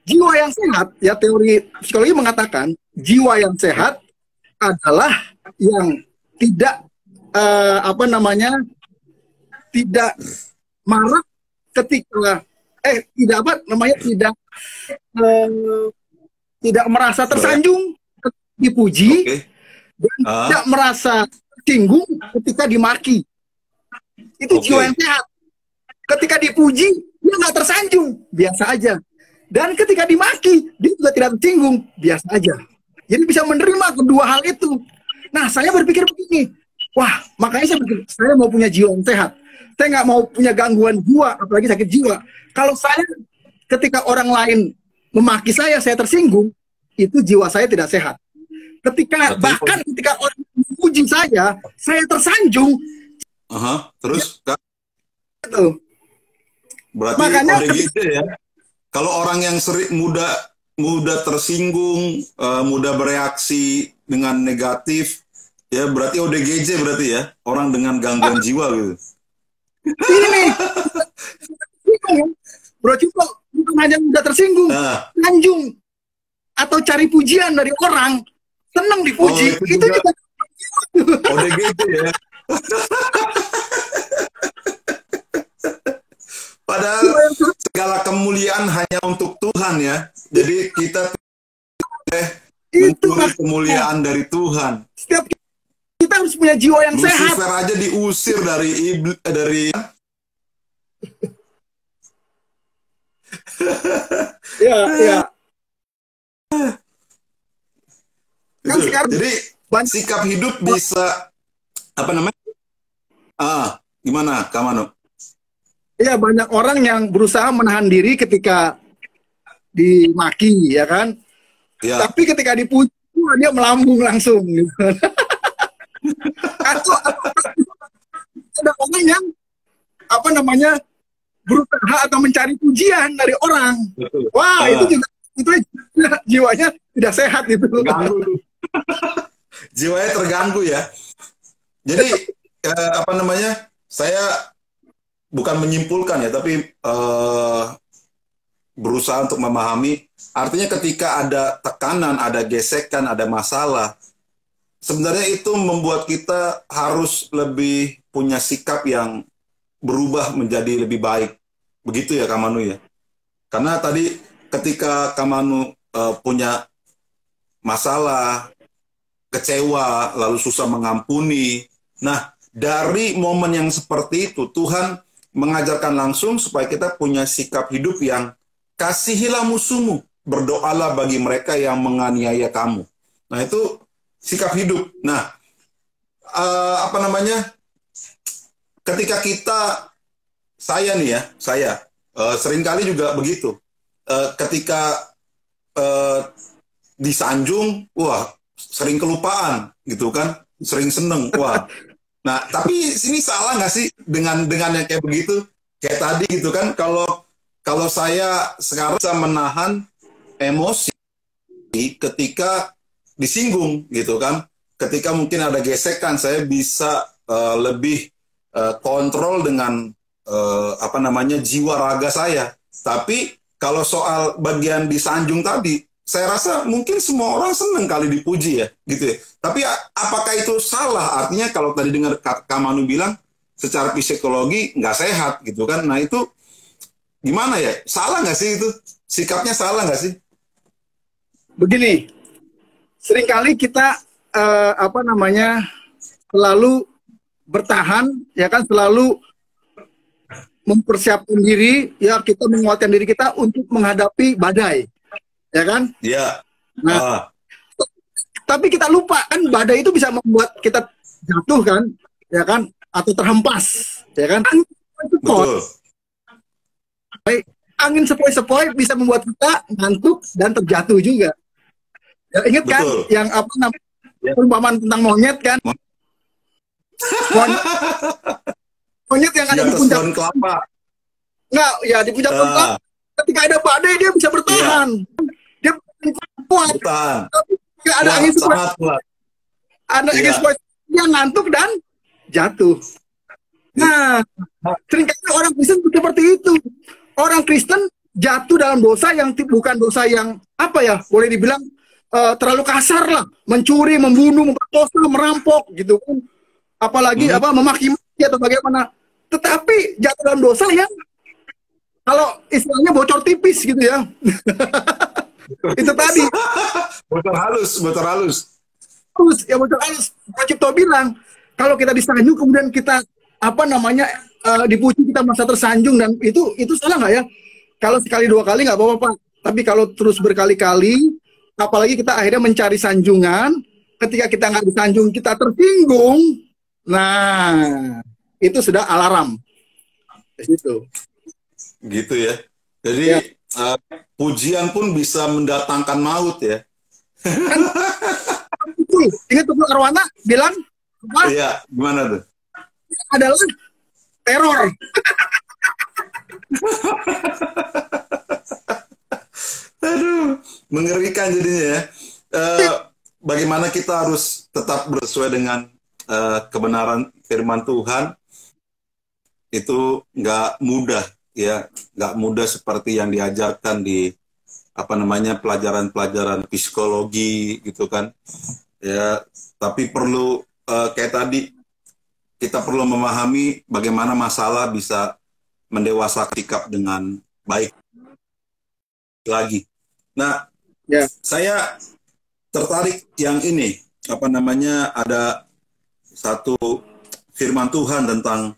jiwa yang sehat ya, teori psikologi mengatakan jiwa yang sehat adalah yang tidak tidak marah ketika tidak merasa tersanjung ketika dipuji, dan tidak merasa tersinggung ketika dimaki. Itu jiwa yang sehat. Ketika dipuji, dia nggak tersanjung, biasa aja. Dan ketika dimaki, dia juga tidak tersinggung, biasa aja. Jadi bisa menerima kedua hal itu. Nah, saya berpikir begini, wah, makanya saya berpikir, saya mau punya jiwa yang sehat. Saya nggak mau punya gangguan jiwa, apalagi sakit jiwa. Kalau saya, ketika orang lain memaki saya tersinggung, itu jiwa saya tidak sehat. Bahkan ketika orang memuji saya tersanjung. Terus, Kak? Itu. Berarti makanya ODGJ ya. Kalau orang yang mudah tersinggung, mudah bereaksi dengan negatif, ya berarti ODGJ berarti ya, orang dengan gangguan jiwa gitu. Ini Bro Ciko, bukan hanya mudah tersinggung, lanjung atau cari pujian dari orang, senang dipuji, itu juga ODGJ ya. Padahal segala kemuliaan hanya untuk Tuhan ya. Jadi kita mencuri kemuliaan dari Tuhan. Setiap kita harus punya jiwa yang sehat. Lucifer aja diusir dari ya. Kan sekarang jadi sikap hidup bisa gimana, Kamanu? Iya, banyak orang yang berusaha menahan diri ketika dimaki, ya kan? Ya. Tapi ketika dipuji, dia melambung langsung. Gitu. Atau ada orang yang berusaha atau mencari pujian dari orang. Betul. Wah, itu jiwanya tidak sehat itu. Jiwanya terganggu ya. Jadi saya bukan menyimpulkan ya, tapi berusaha untuk memahami. Artinya ketika ada tekanan, ada gesekan, ada masalah, sebenarnya itu membuat kita harus lebih punya sikap yang berubah menjadi lebih baik. Begitu ya, Kamanu ya? Karena tadi ketika Kamanu punya masalah, kecewa, lalu susah mengampuni. Nah, dari momen yang seperti itu, Tuhan mengajarkan langsung supaya kita punya sikap hidup yang kasihilah musuhmu, berdoalah bagi mereka yang menganiaya kamu. Nah, itu sikap hidup. Nah, ketika saya seringkali juga begitu. Ketika disanjung, wah, sering kelupaan gitu kan, sering seneng, wah. Nah, tapi ini salah nggak sih dengan yang kayak begitu? Kayak tadi gitu kan, kalau kalau saya sekarang bisa menahan emosi ketika disinggung gitu kan, ketika mungkin ada gesekan saya bisa lebih kontrol dengan apa namanya jiwa raga saya. Tapi kalau soal bagian disanjung tadi, saya rasa mungkin semua orang seneng kali dipuji ya, gitu ya. Tapi apakah itu salah? Artinya kalau tadi dengar Kak Manu bilang secara psikologi nggak sehat gitu kan. Nah itu gimana ya? Salah nggak sih itu? Sikapnya salah nggak sih? Begini, seringkali kita apa namanya selalu bertahan, ya kan, selalu mempersiapkan diri, ya kita menguatkan diri kita untuk menghadapi badai, ya kan? Iya. Nah, tapi kita lupa kan badai itu bisa membuat kita jatuh kan, ya kan, atau terhempas, ya kan? Betul. Angin sepoi-sepoi bisa membuat kita ngantuk dan terjatuh juga. Ya, ingat kan Betul. yang apa namanya perumpamaan tentang monyet kan? Monyet yang ada di puncak pohon kelapa. Enggak, ya di puncak pohon kelapa. Ketika ada badai dia bisa bertahan. Dia kuat. Bertahan. Tapi ketika ada angin sepoi, ada angin sepoi, dia ngantuk dan jatuh. Nah, seringkali orang Kristen seperti itu. Orang Kristen jatuh dalam dosa yang bukan dosa yang apa ya, boleh dibilang terlalu kasar lah, mencuri, membunuh, memperkosa, merampok gitu kan. Apalagi apa memaki-maki atau bagaimana. Tetapi jatuh dalam dosa yang kalau istilahnya bocor tipis gitu ya. Itu tadi. Bocor halus, bocor halus. Terus ya bocor halus. Pak Cipto bilang, kalau kita disanjung kemudian kita apa namanya dipuji kita merasa tersanjung, dan itu salah nggak ya? Kalau sekali dua kali nggak apa-apa Pak. Tapi kalau terus berkali-kali, apalagi kita akhirnya mencari sanjungan, ketika kita nggak disanjung kita tersinggung, nah itu sudah alarm. Itu. Gitu ya. Jadi Ya. Pujian pun bisa mendatangkan maut ya. Ingat Tukul Arwana bilang apa? Iya, gimana tuh? Adalah teror. Aduh, mengerikan jadinya ya. Bagaimana kita harus tetap bersesuai dengan kebenaran firman Tuhan, itu nggak mudah ya, nggak mudah seperti yang diajarkan di apa namanya pelajaran-pelajaran psikologi gitu kan ya. Tapi perlu kayak tadi kita perlu memahami bagaimana masalah bisa mendewasakan sikap dengan baik lagi. Nah, Ya. saya tertarik yang ini, apa namanya, ada satu firman Tuhan tentang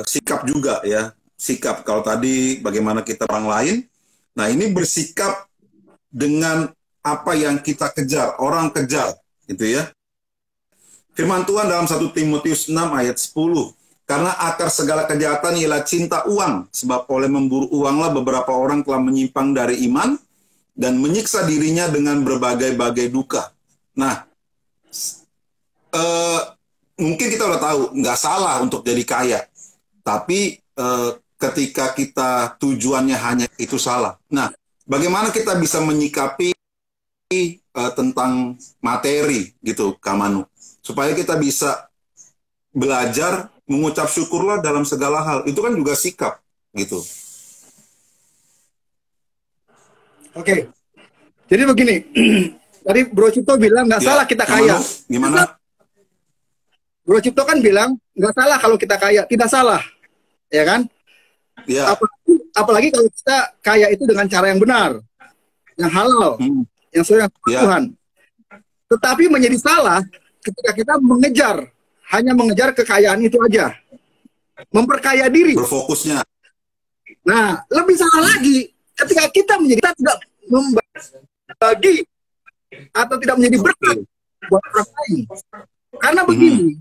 sikap juga ya. Sikap, kalau tadi bagaimana kita orang lain, nah ini bersikap dengan apa yang kita kejar, orang kejar, gitu ya. Firman Tuhan dalam 1 Timotius 6 ayat 10. Karena akar segala kejahatan ialah cinta uang, sebab oleh memburu uanglah beberapa orang telah menyimpang dari iman dan menyiksa dirinya dengan berbagai-bagai duka. Nah, mungkin kita udah tahu, nggak salah untuk jadi kaya. Tapi ketika kita tujuannya hanya itu salah. Nah, bagaimana kita bisa menyikapi tentang materi gitu, Kak Manu, supaya kita bisa belajar mengucap syukurlah dalam segala hal. Itu kan juga sikap gitu. Oke. Jadi begini, tadi Bro Cipto bilang nggak salah kita kaya. Gimana? Bro Cipto kan bilang nggak salah kalau kita kaya, tidak salah, ya kan? Ya. Apalagi kalau kita kaya itu dengan cara yang benar, yang halal, yang sesuai dengan Tuhan. Tetapi menjadi salah ketika kita hanya mengejar kekayaan itu aja, memperkaya diri. Berfokusnya. Nah, lebih salah lagi ketika kita tidak membagi atau tidak menjadi berkat buat orang lain. Karena begini,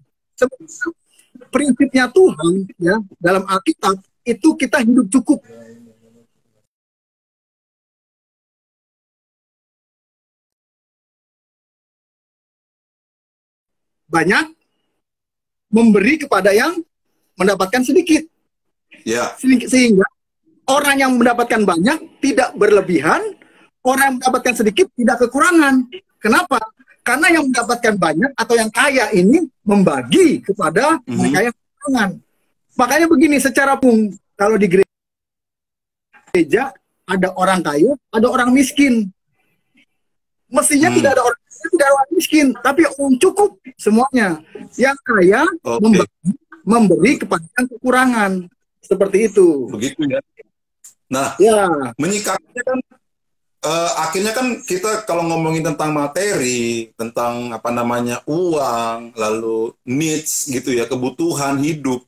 prinsipnya Tuhan ya dalam Alkitab itu kita hidup cukup. Banyak memberi kepada yang mendapatkan sedikit. Ya. Sehingga orang yang mendapatkan banyak tidak berlebihan, orang yang mendapatkan sedikit tidak kekurangan. Kenapa? Karena yang mendapatkan banyak atau yang kaya ini membagi kepada mereka yang kekurangan. Makanya begini, secara kalau di gereja ada orang kaya, ada orang miskin. Mestinya tidak ada orang kaya, tidak ada orang miskin, tapi orang cukup semuanya. Yang kaya memberi kepada yang kekurangan. Seperti itu. Begitu ya. Nah, menyikapinya kan akhirnya kan kita kalau ngomongin tentang materi, tentang apa namanya uang, lalu needs gitu ya, kebutuhan hidup.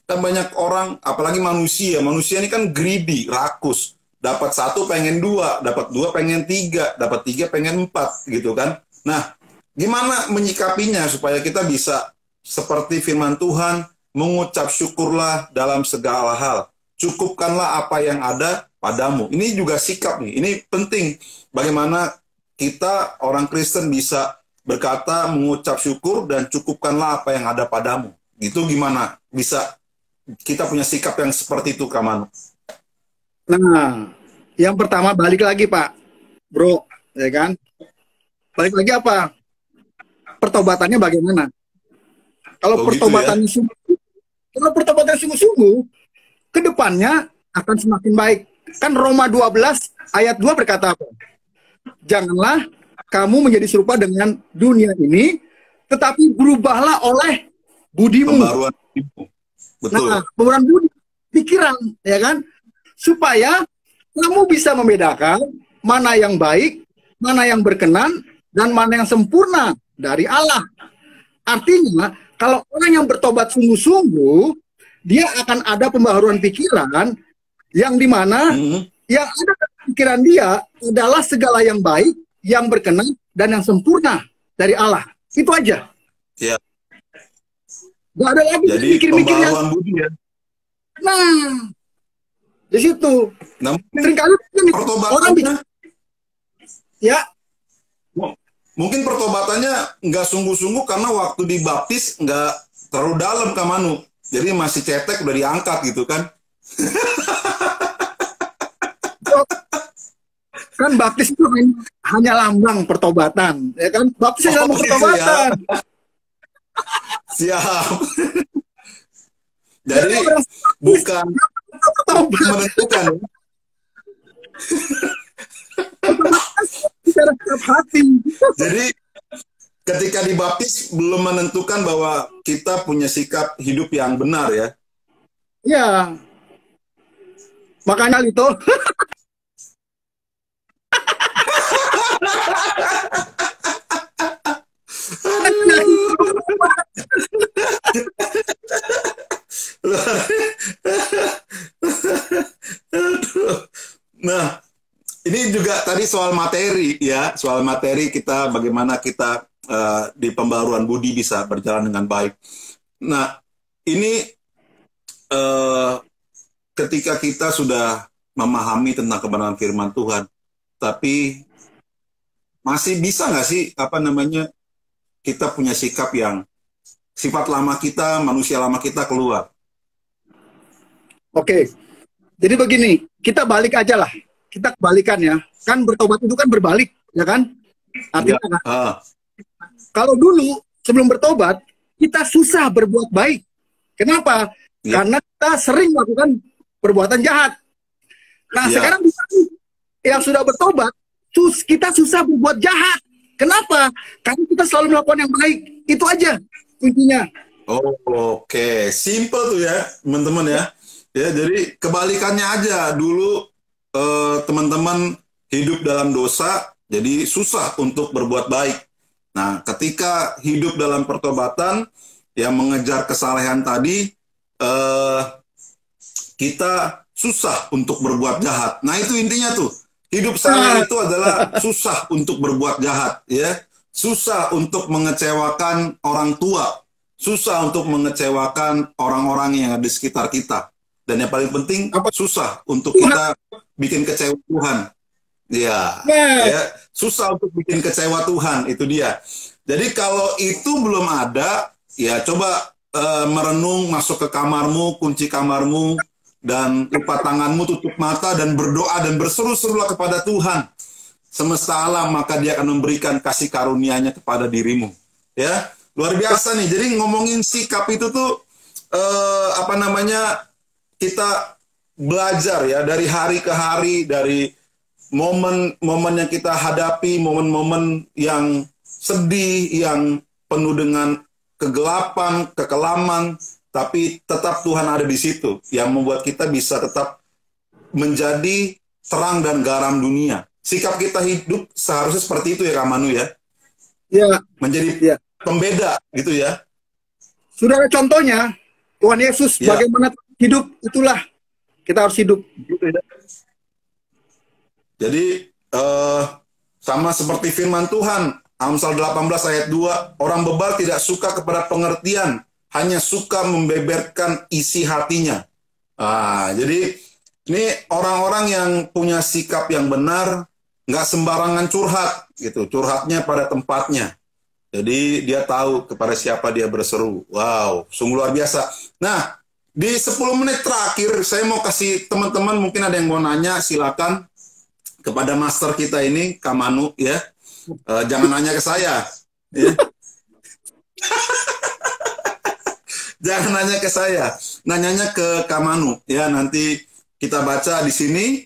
Kan banyak orang, apalagi manusia ini kan greedy, rakus. Dapat satu pengen dua, dapat dua pengen tiga, dapat tiga pengen empat gitu kan. Nah, gimana menyikapinya supaya kita bisa seperti firman Tuhan, mengucap syukurlah dalam segala hal. Cukupkanlah apa yang ada padamu. Ini juga sikap nih. Ini penting. Bagaimana kita orang Kristen bisa berkata, mengucap syukur dan cukupkanlah apa yang ada padamu. Itu gimana? Bisa kita punya sikap yang seperti itu, Kak Manu? Nah, yang pertama balik lagi Pak, Bro, ya kan? Balik lagi apa? Pertobatannya bagaimana? Kalau pertobatan gitu ya? Kalau pertobatan sungguh-sungguh, kedepannya akan semakin baik. Kan Roma 12 ayat 2 berkata apa? Janganlah kamu menjadi serupa dengan dunia ini, tetapi berubahlah oleh budimu. Pembaruan budimu. Betul. Nah, pembaruan budi, pikiran, ya kan? Supaya kamu bisa membedakan mana yang baik, mana yang berkenan, dan mana yang sempurna dari Allah. Artinya, kalau orang yang bertobat sungguh-sungguh, dia akan ada pembaharuan pikiran yang dimana yang ada dalam pikiran dia adalah segala yang baik, yang berkenan, dan yang sempurna dari Allah. Itu aja. Ya. Gak ada lagi mikir-mikir yang budi ya. Nah, di situ. Nah, seringkali orang ya. Mungkin pertobatannya nggak sungguh-sungguh karena waktu dibaptis nggak terlalu dalam, Kak Manu. Jadi masih cetek udah diangkat gitu kan. Kan baptis itu hanya lambang pertobatan, ya kan? Baptis hanya lambang pertobatan. Siap. Jadi bukan menentukan. Jadi ketika dibaptis belum menentukan bahwa kita punya sikap hidup yang benar ya. Ya. Makanya itu. Nah, ini juga tadi soal materi ya, soal materi kita bagaimana kita di pembaruan budi bisa berjalan dengan baik. Nah, ini ketika kita sudah memahami tentang kebenaran firman Tuhan, tapi masih bisa nggak sih kita punya sikap yang sifat lama kita, manusia lama kita keluar? Oke, jadi begini, kita balik aja lah. Kita kebalikan ya. Kan bertobat itu kan berbalik, ya kan? Artinya kan? Kalau dulu, sebelum bertobat, kita susah berbuat baik. Kenapa? Ya. Karena kita sering melakukan perbuatan jahat. Nah, sekarang yang sudah bertobat, kita susah berbuat jahat. Kenapa? Karena kita selalu melakukan yang baik. Itu aja kuncinya. Oke. Simple tuh ya, teman-teman ya. Ya, jadi kebalikannya aja. Dulu teman-teman hidup dalam dosa, jadi susah untuk berbuat baik. Nah, ketika hidup dalam pertobatan, yang mengejar kesalehan tadi, kita susah untuk berbuat jahat. Nah, itu intinya tuh. Hidup saya itu adalah susah untuk berbuat jahat, ya. Susah untuk mengecewakan orang tua. Susah untuk mengecewakan orang-orang yang ada di sekitar kita. Dan yang paling penting, susah untuk kita bikin kecewa Tuhan. Ya, susah untuk bikin kecewa Tuhan, itu dia. Jadi kalau itu belum ada, ya coba merenung, masuk ke kamarmu, kunci kamarmu, dan lipat tanganmu, tutup mata dan berdoa dan berseru-serulah kepada Tuhan semesta alam, maka Dia akan memberikan kasih karunia-Nya kepada dirimu. Ya, luar biasa nih. Jadi ngomongin sikap itu tuh kita belajar ya dari hari ke hari, dari momen-momen yang kita hadapi, momen-momen yang sedih, yang penuh dengan kegelapan, kekelaman, tapi tetap Tuhan ada di situ yang membuat kita bisa tetap menjadi terang dan garam dunia. Sikap kita hidup seharusnya seperti itu ya Kak Manu ya. Ya. Menjadi pembeda gitu ya. Sudah ada contohnya, Tuhan Yesus bagaimana hidup, itulah kita harus hidup. Gitu ya. Jadi sama seperti firman Tuhan, Amsal 18 ayat 2, orang bebal tidak suka kepada pengertian, hanya suka membeberkan isi hatinya. Jadi ini orang-orang yang punya sikap yang benar, nggak sembarangan curhat, gitu. Curhatnya pada tempatnya. Jadi dia tahu kepada siapa dia berseru. Wow, sungguh luar biasa. Nah, di 10 menit terakhir, saya mau kasih teman-teman, mungkin ada yang mau nanya, silakan kepada master kita ini, Kak Manu, ya. Jangan nanya ke saya. Ya. Jangan nanya ke saya, nanyanya ke Kak Manu. Ya, nanti kita baca di sini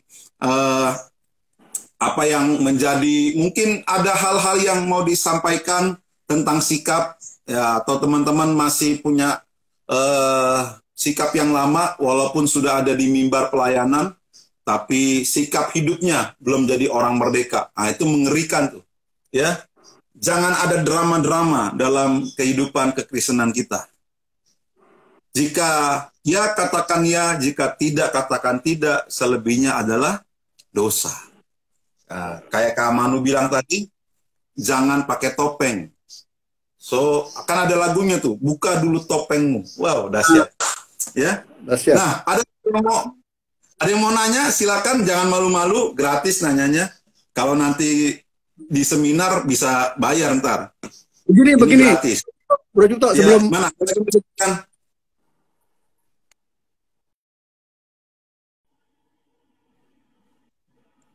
apa yang menjadi, mungkin ada hal-hal yang mau disampaikan tentang sikap, ya, atau teman-teman masih punya sikap yang lama, walaupun sudah ada di mimbar pelayanan, tapi sikap hidupnya belum jadi orang merdeka. Itu mengerikan tuh. Ya, jangan ada drama-drama dalam kehidupan kekristenan kita. Jika ya katakan ya, jika tidak katakan tidak, selebihnya adalah dosa. Kayak Kak Manu bilang tadi, jangan pakai topeng. So, akan ada lagunya tuh, buka dulu topengmu. Wow, dahsyat. Ya. Dahsyat. Nah, ada yang mau nanya, silakan, jangan malu-malu, gratis nanyanya. Kalau nanti di seminar bisa bayar ntar. Begini. Gratis. Bro Cipto, sebelum mana?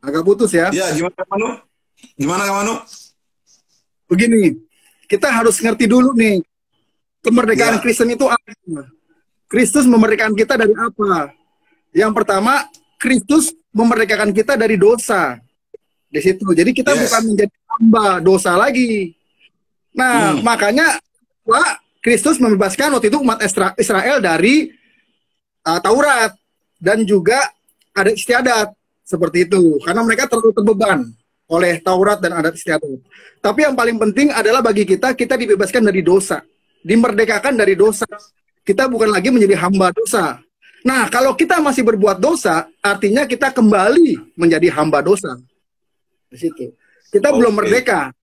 agak putus ya. Ya, gimana Kak Manu? Gimana Kak Manu? Begini, kita harus ngerti dulu nih, kemerdekaan Kristen itu apa? Kristus memerdekakan kita dari apa? Yang pertama, Kristus memerdekakan kita dari dosa. Di situ. Jadi kita bukan menjadi hamba dosa lagi. Nah, makanya Kristus membebaskan waktu itu umat Israel dari Taurat dan juga adat istiadat seperti itu. Karena mereka terlalu terbeban oleh Taurat dan adat istiadat. Tapi yang paling penting adalah bagi kita dibebaskan dari dosa, dimerdekakan dari dosa. Kita bukan lagi menjadi hamba dosa. Nah, kalau kita masih berbuat dosa, artinya kita kembali menjadi hamba dosa. Di situ. Kita belum merdeka.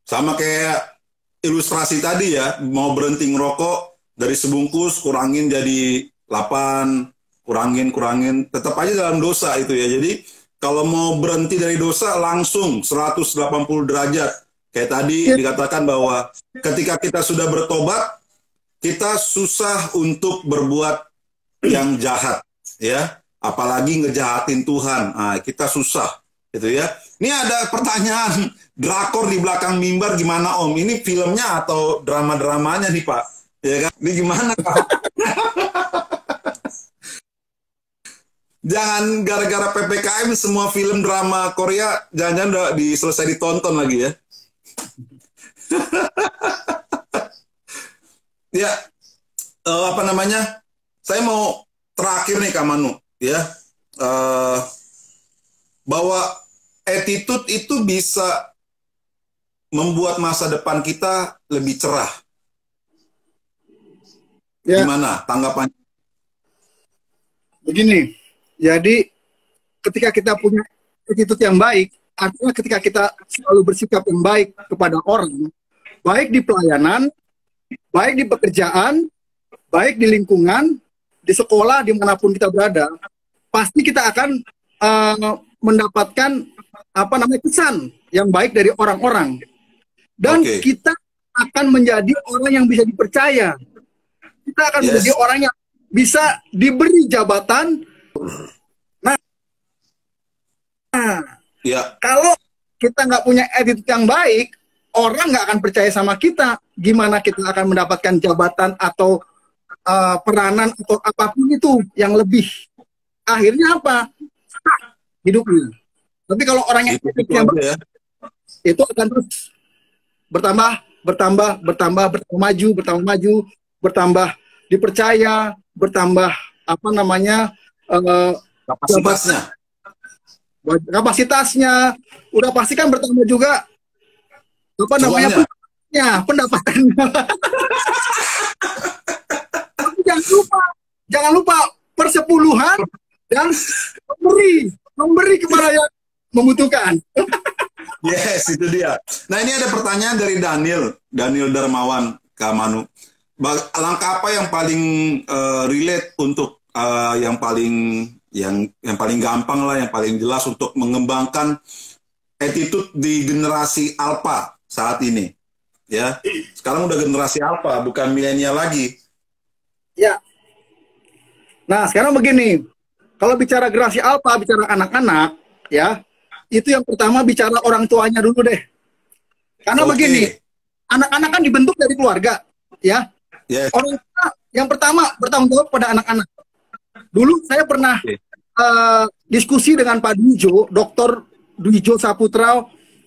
Sama kayak ilustrasi tadi ya, mau berhenti ngerokok dari sebungkus kurangin jadi 8, kurangin, tetap aja dalam dosa itu ya. Jadi kalau mau berhenti dari dosa langsung 180 derajat. Kayak tadi dikatakan bahwa ketika kita sudah bertobat, kita susah untuk berbuat yang jahat, ya. Apalagi ngejahatin Tuhan. Kita susah, gitu ya. Ini ada pertanyaan, drakor di belakang mimbar gimana Om? Ini filmnya atau drama-dramanya nih Pak? Ya kan? Ini gimana Pak? Jangan gara-gara PPKM semua film drama Korea jangan-jangan udah selesai ditonton lagi ya. Ya, saya mau terakhir nih Kak Manu, ya, bahwa attitude itu bisa membuat masa depan kita lebih cerah. Ya. Gimana tanggapannya? Begini, jadi ketika kita punya attitude yang baik, artinya ketika kita selalu bersikap yang baik kepada orang, baik di pelayanan, baik di pekerjaan, baik di lingkungan, di sekolah, dimanapun kita berada, pasti kita akan mendapatkan kesan yang baik dari orang-orang, dan kita akan menjadi orang yang bisa dipercaya. Kita akan menjadi orang yang bisa diberi jabatan. Nah, Ya, kalau kita nggak punya attitude yang baik, orang nggak akan percaya sama kita. Gimana kita akan mendapatkan jabatan atau peranan atau apapun itu yang lebih. Akhirnya apa? Hidupnya. Tapi kalau orang yang itu attitude-nya aja baik, ya. itu akan terus bertambah, maju, bertambah dipercaya, bertambah apa namanya Kapasitasnya. kapasitasnya, udah pasti kan bertambah juga apa namanya Cuannya. pendapatannya. Tapi jangan lupa persepuluhan dan memberi kepada yang membutuhkan. Yes, itu dia. Nah, ini ada pertanyaan dari Daniel Darmawan, Kak Manu. Langkah apa yang paling relate untuk yang paling gampang lah, yang paling jelas untuk mengembangkan attitude di generasi Alpha saat ini? Ya, sekarang udah generasi Alpha, bukan milenial lagi. Ya. Nah, sekarang begini. Kalau bicara generasi Alpha, bicara anak-anak, ya, itu yang pertama bicara orang tuanya dulu deh. Karena begini, anak-anak kan dibentuk dari keluarga, ya. Yes. Orang tua yang pertama bertanggung jawab pada anak-anak. Dulu saya pernah diskusi dengan Pak Dwijo, Dr. Dwijo Saputra,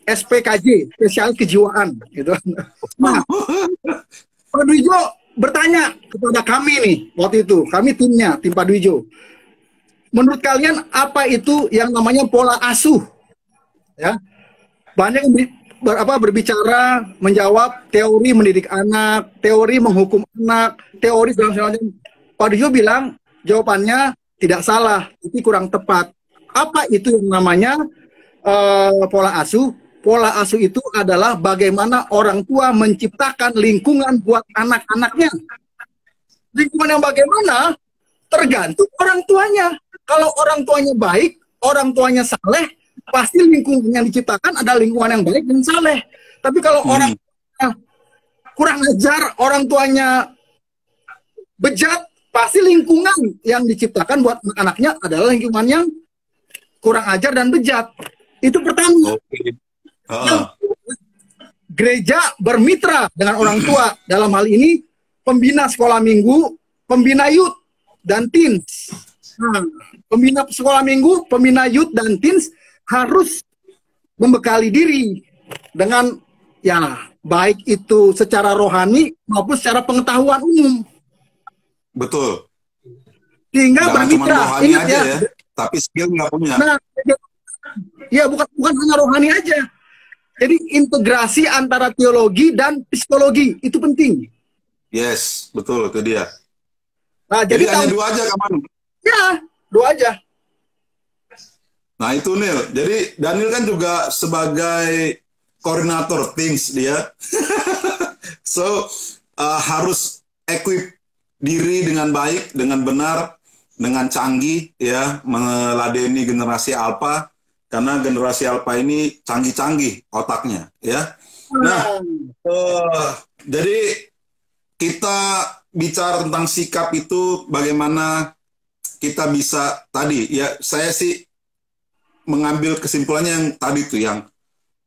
SPKJ, spesialis kejiwaan, gitu. Nah, Pak Dwijo bertanya kepada kami nih waktu itu, kami timnya, tim Pak Dwijo. Menurut kalian apa itu yang namanya pola asuh? Ya, banyak yang berbicara, menjawab teori mendidik anak, teori menghukum anak, teori segala macam. Pak Dwijo bilang jawabannya tidak salah, tapi kurang tepat. Apa itu yang namanya pola asuh? Pola asuh itu adalah bagaimana orang tua menciptakan lingkungan buat anak-anaknya. Lingkungan yang bagaimana? Tergantung orang tuanya. Kalau orang tuanya baik, orang tuanya saleh, pasti lingkungan yang diciptakan ada lingkungan yang baik dan saleh. Tapi kalau orang kurang ajar, orang tuanya bejat, pasti lingkungan yang diciptakan buat anak-anaknya adalah lingkungan yang kurang ajar dan bejat. Itu pertama. Gereja bermitra dengan orang tua, dalam hal ini pembina sekolah minggu, pembina youth dan teens. Nah, pembina sekolah minggu, pembina youth dan teens harus membekali diri dengan ya baik itu secara rohani maupun secara pengetahuan umum. Betul. Sehingga Jangan bermitra, cuma rohani ingat aja ya, tapi skill nggak punya. Nah, ya bukan hanya rohani aja. Jadi integrasi antara teologi dan psikologi itu penting. Yes, betul, itu dia. Nah, jadi hanya dua aja, kapan? Ya, dua aja. Nah itu Nil. Jadi Daniel kan juga sebagai koordinator teams dia. So harus equip diri dengan baik, dengan benar, dengan canggih ya, meladeni generasi Alpha. Karena generasi Alpha ini canggih-canggih otaknya ya. Nah, jadi kita bicara tentang sikap itu, bagaimana kita bisa tadi ya, saya sih mengambil kesimpulannya yang tadi tuh, yang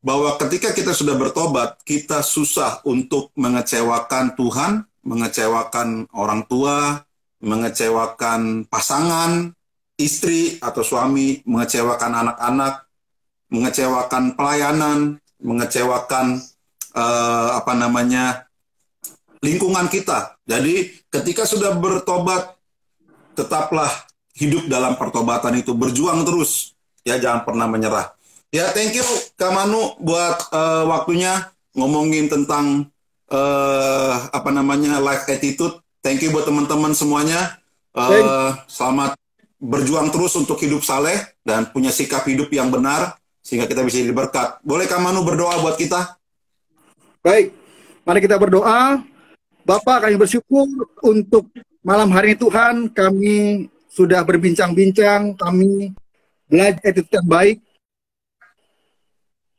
bahwa ketika kita sudah bertobat, kita susah untuk mengecewakan Tuhan, mengecewakan orang tua, mengecewakan pasangan, istri atau suami, mengecewakan anak-anak, mengecewakan pelayanan, mengecewakan lingkungan kita. Jadi ketika sudah bertobat, tetaplah hidup dalam pertobatan itu, berjuang terus ya, jangan pernah menyerah. Ya, thank you Kak Manu buat waktunya ngomongin tentang life attitude. Thank you buat teman-teman semuanya. Selamat berjuang terus untuk hidup saleh dan punya sikap hidup yang benar sehingga kita bisa jadi berkat. Boleh Kak Manu berdoa buat kita? Baik, mari kita berdoa. Bapak, kami bersyukur untuk malam hari ini Tuhan, kami sudah berbincang-bincang, kami belajar attitude yang baik.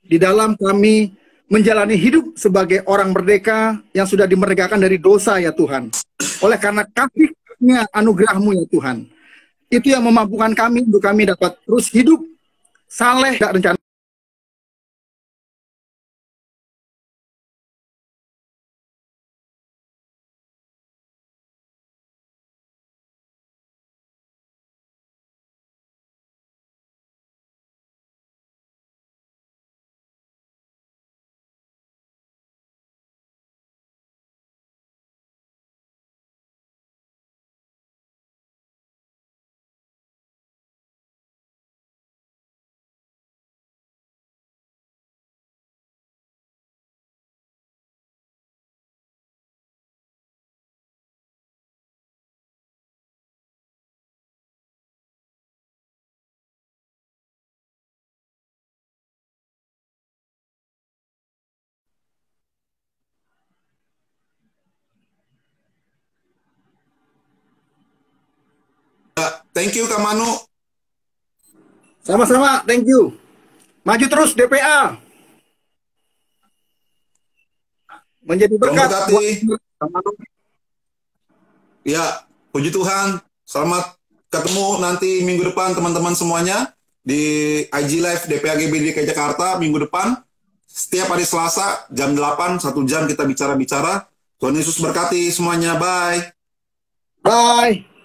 Di dalam kami menjalani hidup sebagai orang merdeka yang sudah dimerdekakan dari dosa ya Tuhan. Oleh karena kasih karunia anugerah-Mu ya Tuhan. Itu yang memampukan kami untuk kami dapat terus hidup saleh dan rencana. Thank you Kak Manu. Sama-sama, thank you. Maju terus DPA. Menjadi berkat. Ya, puji Tuhan. Selamat ketemu nanti minggu depan teman-teman semuanya di IG Live DPAGB DKI Jakarta minggu depan. Setiap hari Selasa jam 8, 1 jam kita bicara-bicara. Tuhan Yesus berkati semuanya. Bye. Bye.